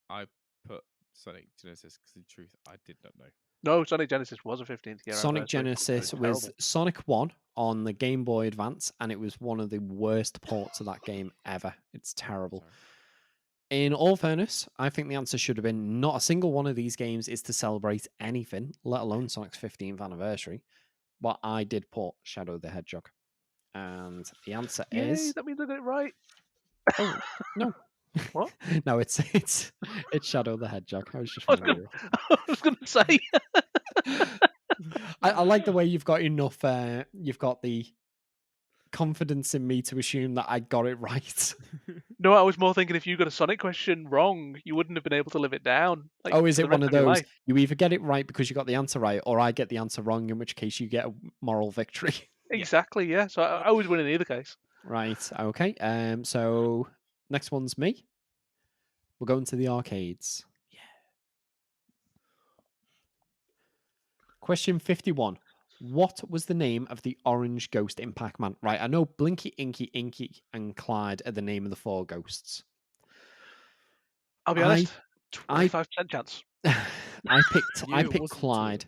I put Sonic Genesis because in truth, I did not know. No, Sonic Genesis was a 15th year. Sonic Genesis was Sonic 1 on the Game Boy Advance, and it was one of the worst ports of that game ever. It's terrible. In all fairness, I think the answer should have been not a single one of these games is to celebrate anything, let alone Sonic's 15th anniversary. But I did put Shadow the Hedgehog. And the answer Yay, is that means I got it right. oh no. What? No, it's Shadow the Hedgehog. I was just I was wondering. I was going to say. I like the way you've got enough. You've got the confidence in me to assume that I got it right. No, I was more thinking if you got a Sonic question wrong, you wouldn't have been able to live it down. Like, Oh, is for it the one rest of your those? life. You either get it right because you got the answer right, or I get the answer wrong, in which case you get a moral victory. Exactly, yeah. So I was winning in either case. Right. Okay. So next one's me. We're going to the arcades. Yeah. Question 51. What was the name of the orange ghost in Pac-Man? Right, I know Blinky, Inky, and Clyde are the name of the 4 ghosts. I'll be honest, 25% chance. I picked it wasn't Clyde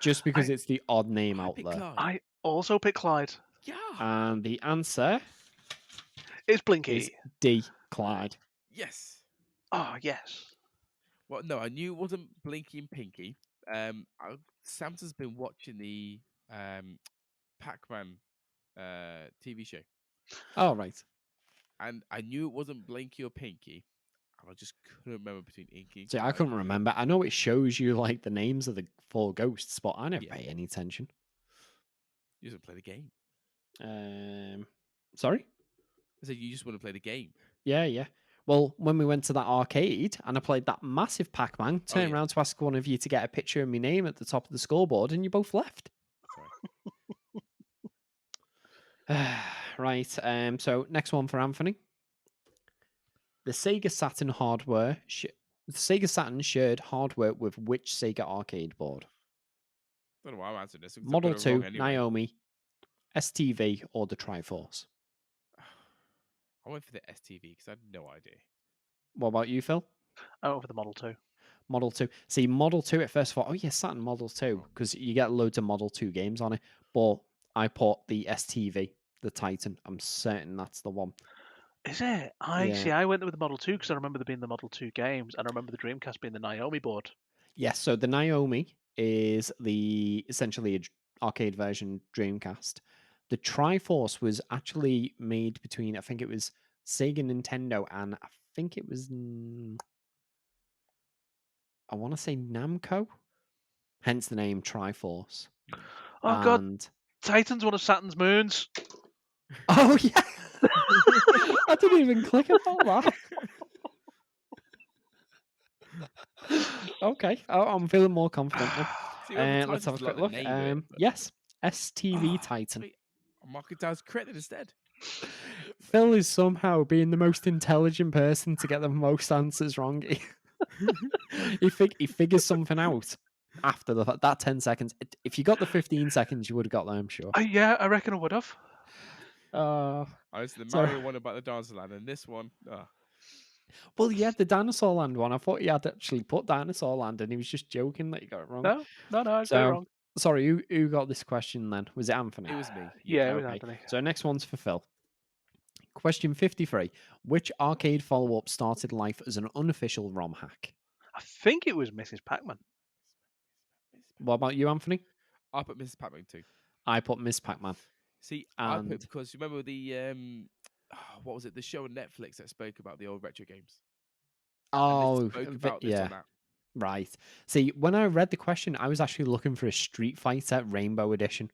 just because it's the odd name out there. Clyde. I also picked Clyde. Yeah. And the answer It's Blinky. is D, Clyde. Yes. Oh, yes. Well, no, I knew it wasn't Blinky and Pinky. Samson's been watching the Pac-Man TV show, Oh, right. and I knew it wasn't Blinky or Pinky, and I just couldn't remember between Inky and See, I Clyde. couldn't remember. I know it shows you like the names of the 4 ghosts, but I never Yeah. pay any attention. You just want to play the game. Sorry? I said you just want to play the game. Yeah. Well, when we went to that arcade and I played that massive Pac-Man, turned yeah. around to ask one of you to get a picture of my name at the top of the scoreboard, and you both left. Sorry. Right. So next one for Anthony. The Sega Saturn hardware. The Sega Saturn shared hardware with which Sega arcade board? I don't know why I'm answering this. 'cause I Model got it 2, wrong anyway. Naomi, STV, or the Triforce? I went for the STV because I had no idea. What about you, Phil? I went for the Model 2. Model 2. See, Model 2 at first thought, oh yeah, Saturn Model 2, because you get loads of Model 2 games on it. But I put the STV, the Titan. I'm certain that's the one. Is it? See, I went with the Model 2 because I remember there being the Model 2 games, and I remember the Dreamcast being the Naomi board. Yes, so the Naomi is essentially an arcade version Dreamcast. The Triforce was actually made between, I think it was Sega, Nintendo, and I think it was, I want to say Namco, hence the name Triforce. Oh God, Titan's one of Saturn's moons. Oh yeah, I didn't even click about that. Okay, I'm feeling more confident now. See, Let's have a quick look. Yes, STV Titan. Sweet. I'm marking down as corrected instead. Phil is somehow being the most intelligent person to get the most answers wrong. He figures something out after that 10 seconds. If you got the 15 seconds, you would have got there, I'm sure. Yeah, I reckon I would have. I was the Mario one about the Dinosaur Land, and this one. Well, yeah, the Dinosaur Land one. I thought he had actually put Dinosaur Land, and he was just joking that he got it wrong. No, I got it wrong. Sorry, who got this question then? Was it Anthony? It was me. Yeah, it was Anthony. So next one's for Phil. Question 53. Which arcade follow-up started life as an unofficial ROM hack? I think it was Mrs. Pac-Man. What about you, Anthony? I put Mrs. Pac-Man too. I put Miss Pac-Man. See, I put because you remember the what was it? The show on Netflix that spoke about the old retro games. Oh, yeah. Right. See, when I read the question, I was actually looking for a Street Fighter Rainbow Edition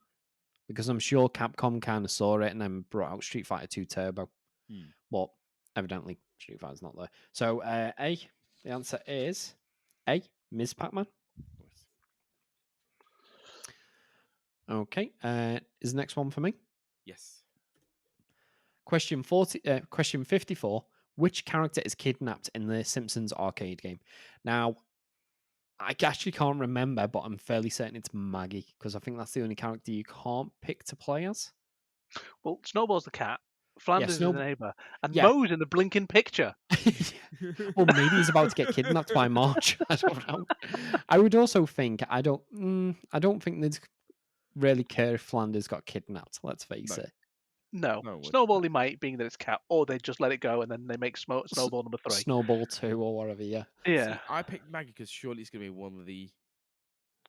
because I'm sure Capcom kind of saw it and then brought out Street Fighter 2 Turbo. But evidently, Street Fighter's not there. So, A, the answer is A, Ms. Pac-Man. Okay. Is the next one for me? Yes. Question 54. Which character is kidnapped in the Simpsons arcade game? Now, I actually can't remember, but I'm fairly certain it's Maggie because I think that's the only character you can't pick to play as. Well, Snowball's the cat, Flanders is the neighbour, and Yeah. Moe's in the blinking picture. Well, maybe he's about to get kidnapped by Marge. I don't know. I would also think I don't think they'd really care if Flanders got kidnapped. Let's face it. No. No, it wouldn't. Snowball they might, being that it's cat, or they just let it go and then they make Snowball number 3. Snowball 2 or whatever, yeah. Yeah. See, I picked Maggie because surely it's going to be one of the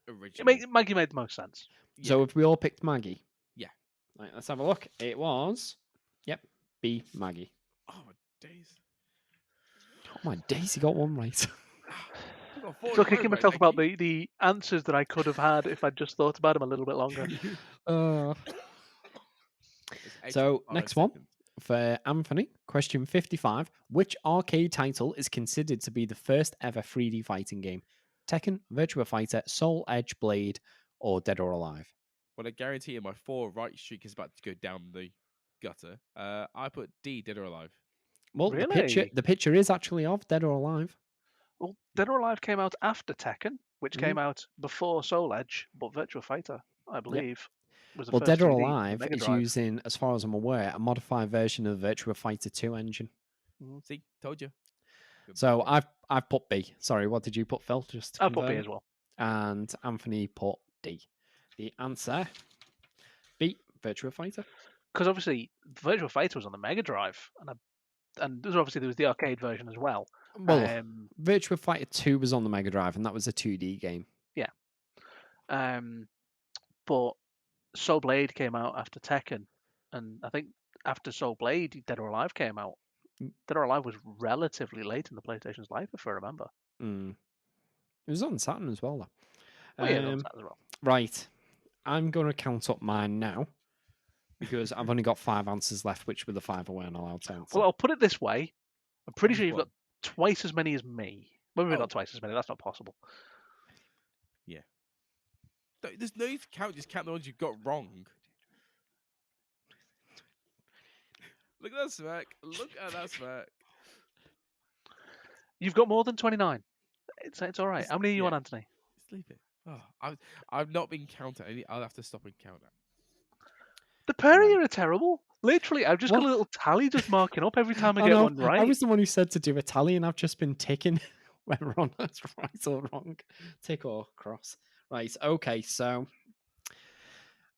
original. Maggie made the most sense. Yeah. So if we all picked Maggie. Yeah. Right, let's have a look. It was, yep, B, Maggie. Oh, my days. Oh my days, he got one right. I got 4 Still in a row kicking right, myself about Maggie. the answers that I could have had if I'd just thought about them a little bit longer. It's extra So, 5 next one. seconds. For Anthony, question 55. Which arcade title is considered to be the first ever 3D fighting game? Tekken, Virtua Fighter, Soul Edge Blade, or Dead or Alive? Well, I guarantee you my 4 right streak is about to go down the gutter. I put D, Dead or Alive. Well, Really? the picture is actually of Dead or Alive. Well, Dead or Alive came out after Tekken, which came out before Soul Edge, but Virtua Fighter, I believe, was the Well, first Dead or 3D on the Alive Mega is Drive. using, as far as I'm aware, a modified version of Virtua Fighter 2 engine. See, told you. Good So boy. I've put B. Sorry, what did you put, Phil? Just to I put B confirm. as well. And Anthony put D. The answer, B, Virtua Fighter. Because obviously, Virtua Fighter was on the Mega Drive, and there was the arcade version as well. Well, Um, Virtua Fighter 2 was on the Mega Drive, and that was a 2D game. but Soul Blade came out after Tekken, and I think after Soul Blade, Dead or Alive came out. Dead or Alive was relatively late in the PlayStation's life, if I remember. Mm. It was on Saturn as well, though. Oh yeah, that as well. Right. I'm going to count up mine now because I've only got 5 answers left, which were the 5 I weren't allowed to answer. Well, I'll put it this way: I'm pretty sure you've What? got twice as many as me. Well, maybe Oh. not twice as many. That's not possible. There's no need to count. Just count the ones you got wrong. Look at that smirk. Look at that smirk. You've got more than 29. It's all right. Just- How many are you on, yeah. Anthony? Just leave it. Oh, I've not been counting. I'll have to stop and count that. The pair of you are terrible. Literally, I've just got What? a little tally just marking up every time I get know. one right. I was the one who said to do a tally, and I've just been ticking whether or not it's right or wrong. Tick or cross. Right. Okay. So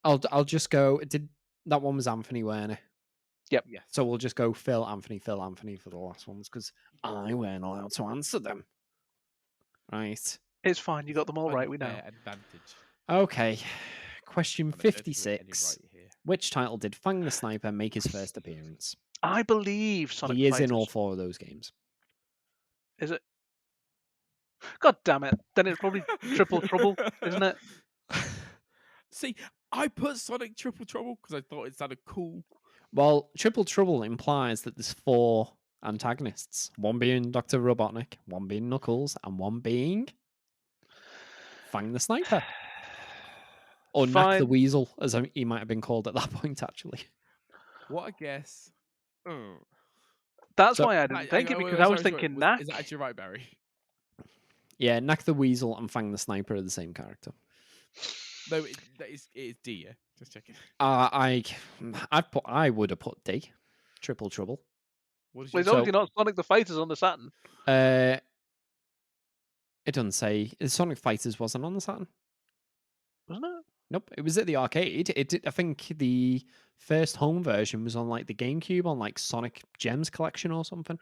I'll just go. That one was Anthony Werner? Yep. Yes. So we'll just go Phil, Anthony for the last ones because I weren't allowed to answer them. Right. It's fine. You got them all right. We know. Unfair advantage. Okay. Question And I don't do it any 56. right here. Which title did Fang the Sniper make his first appearance? I believe Sonic He is Fighters. in all 4 of those games. Is it? God damn it! Then it's probably Triple Trouble, isn't it? See, I put Sonic Triple Trouble because I thought it sounded cool. Well, Triple Trouble implies that there's 4 antagonists. One being Dr. Robotnik, one being Knuckles, and one being Fang the Sniper. Or Knack the Fine. Weasel, as he might have been called at that point, actually. What a guess. Oh. That's So- why I didn't think it, because I was thinking Knack. Is that actually right, Barry? Yeah, Knack the Weasel and Fang the Sniper are the same character. No, it is D, yeah? Just checking. I would have put D. Triple Trouble. What is Well, your it's obviously not Sonic the Fighters on the Saturn. It doesn't say. Sonic Fighters wasn't on the Saturn. Wasn't it? Nope, it was at the arcade. I think the first home version was on like the GameCube on like Sonic Gems Collection or something.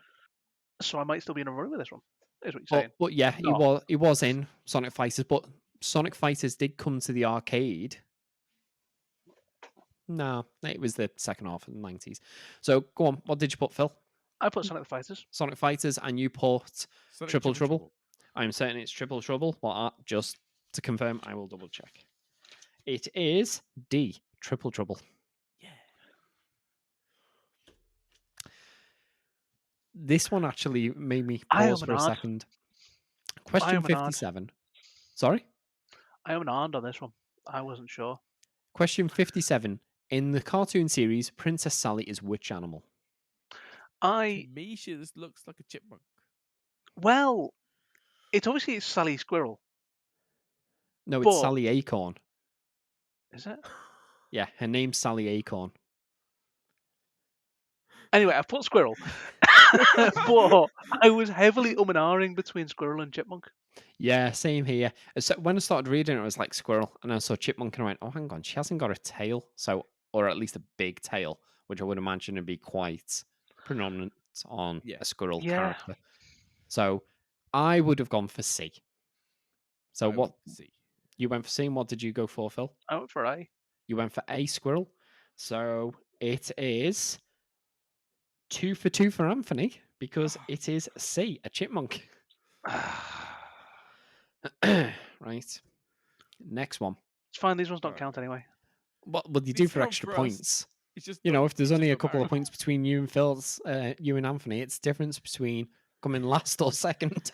So I might still be in a run with this one. Is what you're saying. But yeah, not. he was in Sonic Fighters, but Sonic Fighters did come to the arcade. No, it was the second half of the 90s. So go on, what did you put, Phil? I put Sonic the Fighters. Sonic Fighters, and you put Sonic Triple Trouble? I'm certain it's Triple Trouble, but just to confirm, I will double check. It is D, Triple Trouble. Yeah. This one actually made me I pause am for a an odd. second. Question am an odd. 57. Sorry? I am an armed on this one. I wasn't sure. Question 57. In the cartoon series, Princess Sally is which animal? I To me, she just looks like a chipmunk. well, it's Sally Squirrel, No, it's But- Sally Acorn. is it? Yeah, her name's Sally Acorn. Anyway, I put Squirrel, but I was heavily and ahhing between Squirrel and Chipmunk. Yeah, same here. So when I started reading it, I was like squirrel, and I saw chipmunk, and I went, "Oh, hang on, she hasn't got a tail, so or at least a big tail. which I would imagine would be quite predominant on Yeah. a Squirrel Yeah. character. So I would have gone for C. So I what would see. you went for C, and what did you go for, Phil? I went for A. You went for A, Squirrel. So it is 2 for 2 for Anthony because it is C, a chipmunk. Right. Next one. It's fine. These ones don't Alright. count anyway. What would you These do for count extra for us. points? It's just You know, not- if there's it's only just a not couple of Mario. points between you and Phil's, you and Anthony, it's difference between coming last or second.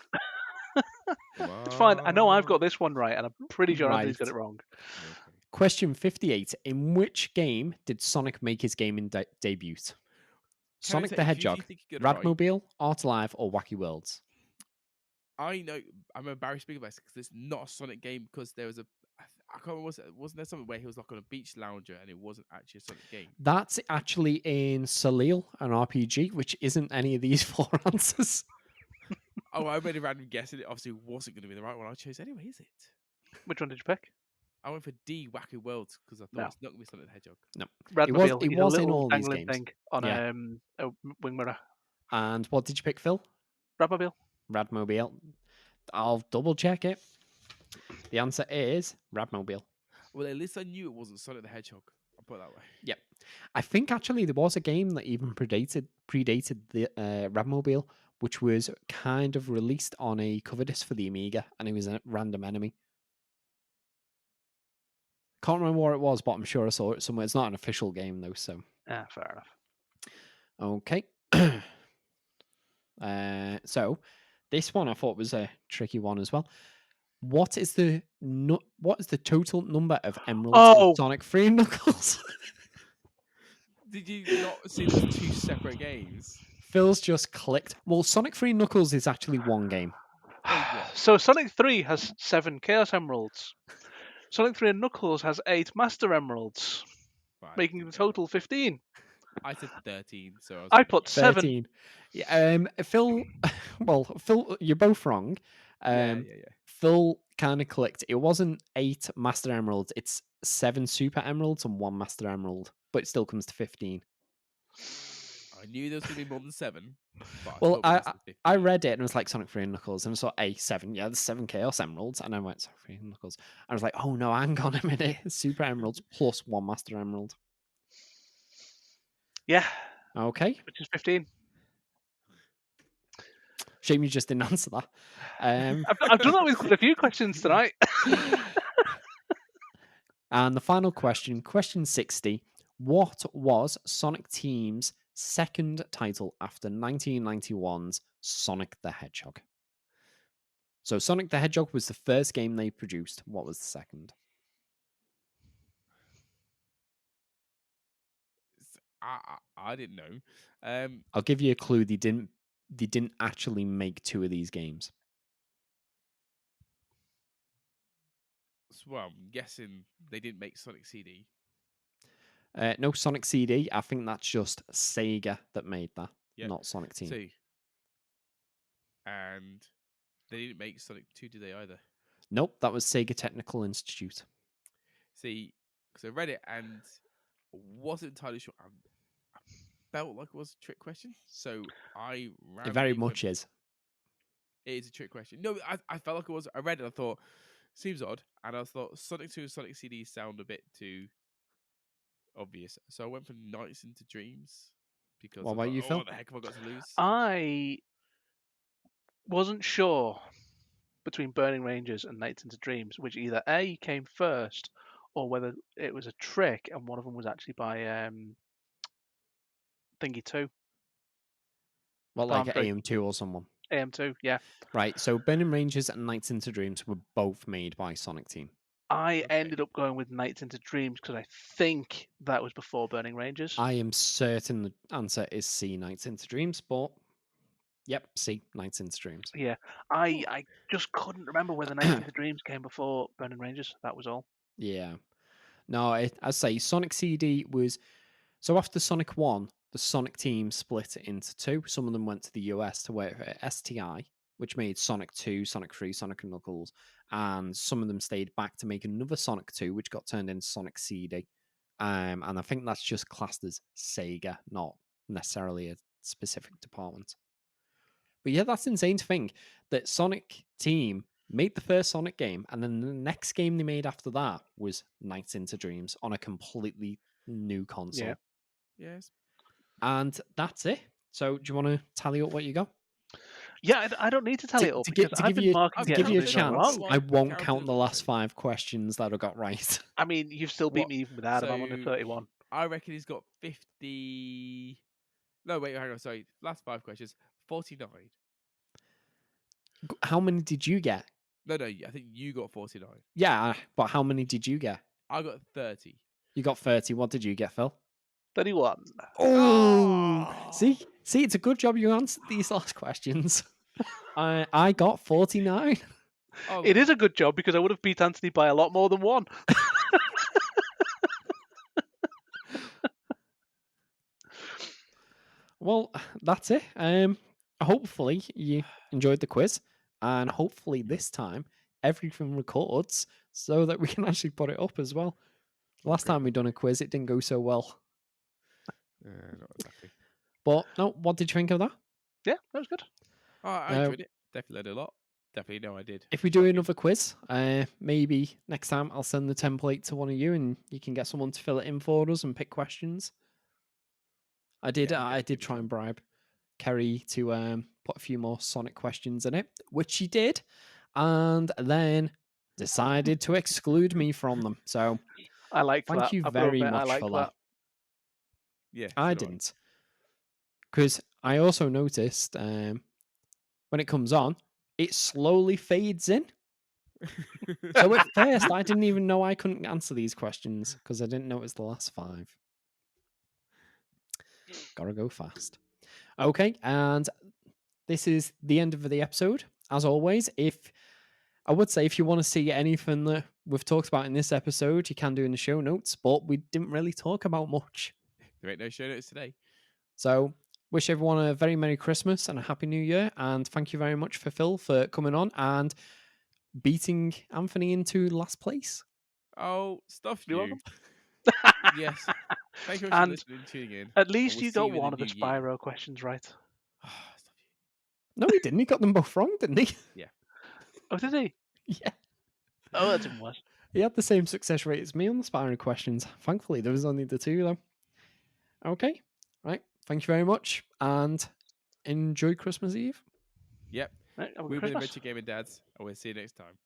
It's fine. I know I've Wow. got this one right, and I'm pretty sure Anthony's got Right. it wrong. Okay. Question 58. In which game did Sonic make his gaming debut? Can I Sonic say, the if you Hedgehog, think you got it right, Radmobile, Art Alive, or Wacky Worlds? I know I'm embarrassed speaking about this because it's not a Sonic game because there was I can't remember, wasn't there something where he was like on a beach lounger and it wasn't actually a Sonic game? That's actually in Salil, an RPG, which isn't any of these 4 answers. Oh, I made a random guess and it obviously wasn't going to be the right one I chose anyway, is it? Which one did you pick? I went for D, Wacky Worlds, because I thought No. it's not going to be Sonic the Hedgehog. Radmobile. it He's was a in little all these dangling games. thing on Yeah. a wing mirror. And what did you pick, Phil? Radmobile. Radmobile. I'll double check it. The answer is Radmobile. Well, at least I knew it wasn't Sonic the Hedgehog. I'll put it that way. Yep. I think actually there was a game that even predated the Radmobile, which was kind of released on a cover disc for the Amiga, and it was a random enemy. Can't remember where it was, but I'm sure I saw it somewhere. It's not an official game though, so Yeah, fair enough. okay. So this one I thought was a tricky one as well. What is the total number of emeralds Oh! in Sonic 3 and Knuckles? Did you not see there's 2 separate games? Phil's just clicked. Well, Sonic 3 and Knuckles is actually one game. yeah. So Sonic 3 has 7 Chaos Emeralds. Sonic 3 and Knuckles has 8 Master Emeralds, Right, making the total 15. I said 13, so I put 7. 13. Yeah, Phil, well, Phil, you're both wrong. yeah. Phil kind of clicked. It wasn't 8 Master Emeralds. It's 7 Super Emeralds and 1 Master Emerald, but it still comes to 15. I knew there was going to be more than 7. But Well, I, thought it was I 15. read it and it was like Sonic 3 and Knuckles, and I saw 7. Yeah, there's 7 Chaos Emeralds, and I went Sonic 3 and Knuckles. I was like, oh no, hang on a minute, Super Emeralds plus 1 Master Emerald. Yeah, Okay, which is 15. shame you just didn't answer that. I've done that with quite a few questions tonight. And the final question, question 60. What was Sonic Team's second title after 1991's Sonic the Hedgehog? So Sonic the Hedgehog was the first game they produced. What was the second? I didn't know. I'll give you a clue. They didn't actually make 2 of these games. Well, I'm guessing they didn't make Sonic CD. No Sonic CD. I think that's just Sega that made that, Yep. not Sonic Team. See. And they didn't make Sonic 2, did they either? Nope, that was Sega Technical Institute. See, because I read it and wasn't entirely sure. I felt like it was a trick question, so I It very randomly much is. It is a trick question. No, I felt like it was. I read it and I thought, seems odd. And I thought Sonic 2 and Sonic CD sound a bit too obvious. So I went for Nights into Dreams. Because What I about thought, you, Phil? what the heck have I got to lose? I wasn't sure between Burning Rangers and Nights into Dreams, which either A came first or whether it was a trick and one of them was actually by Thingy 2. Well, like Palm Tree. AM2 or someone. AM2, yeah. Right, so Burning Rangers and Nights into Dreams were both made by Sonic Team. I Okay. ended up going with Nights into Dreams because I think that was before Burning Rangers. I am certain the answer is C, Nights into Dreams, but yep, C, Nights into Dreams. Yeah, I just couldn't remember whether Nights into Dreams came before Burning Rangers. That was all. Yeah. No, I say Sonic CD was... So after Sonic 1, the Sonic Team split into 2. Some of them went to the US to work for STI, which made Sonic 2, Sonic 3, Sonic and Knuckles, and some of them stayed back to make another Sonic 2, which got turned into Sonic CD. And I think that's just classed as Sega, not necessarily a specific department. But yeah, that's insane to think that Sonic Team made the first Sonic game, and then the next game they made after that was Nights into Dreams on a completely new console. Yeah. Yes. And that's it. So do you want to tally up what you got? Yeah, I don't need to tell it up because I've give been you marking to I've give you a everything counted chance, wrong. I I've won't counted count the all last two. 5 questions that I got right. I mean, you've still beat What? me even without him. I'm on a So 31. I reckon he's got 50. No, wait, hang on. Sorry. Last 5 questions. 49. How many did you get? No, I think you got 49. Yeah, but how many did you get? I got 30. You got 30. What did you get, Phil? 31. Oh, Oh! see, it's a good job you answered these last questions. I got 49. Oh, It is a good job because I would have beat Anthony by a lot more than one. Well, that's it. Hopefully you enjoyed the quiz, and hopefully this time everything records so that we can actually put it up as well. Last time we done a quiz, it didn't go so well. not exactly. But no, what did you think of that? Yeah, that was good. Oh, I enjoyed it. Definitely learned a lot. Definitely know I did. If we do another quiz, maybe next time I'll send the template to one of you, and you can get someone to fill it in for us and pick questions. I did try and bribe Kerry to put a few more Sonic questions in it, which she did, and then decided to exclude me from them. So I liked thank that. you I've got to very admit, I much liked for that. that. Yeah, I so do didn't, because I also noticed when it comes on, it slowly fades in. So at first, I didn't even know I couldn't answer these questions because I didn't know it was the last 5. Gotta go fast. Okay, and this is the end of the episode. As always, if you want to see anything that we've talked about in this episode, you can do in the show notes, but we didn't really talk about much. There ain't no show notes today. So, wish everyone a very Merry Christmas and a Happy New Year. And thank you very much for Phil for coming on and beating Anthony into last place. Oh, stuff You're you. welcome. Yes. Thank you for And listening and tuning in. at least we'll you see got you in one the of the new year. Spyro questions right. Stuff you. No, he didn't. He got them both wrong, didn't he? Oh, did he? Yeah. Oh, that's even worse. He had the same success rate as me on the Spyro questions. Thankfully, there was only the 2, though. Okay. Right. Thank you very much. And enjoy Christmas Eve. Yep. Right, have a good We've been the Christmas. Adventure Gaming Dads, and we'll see you next time.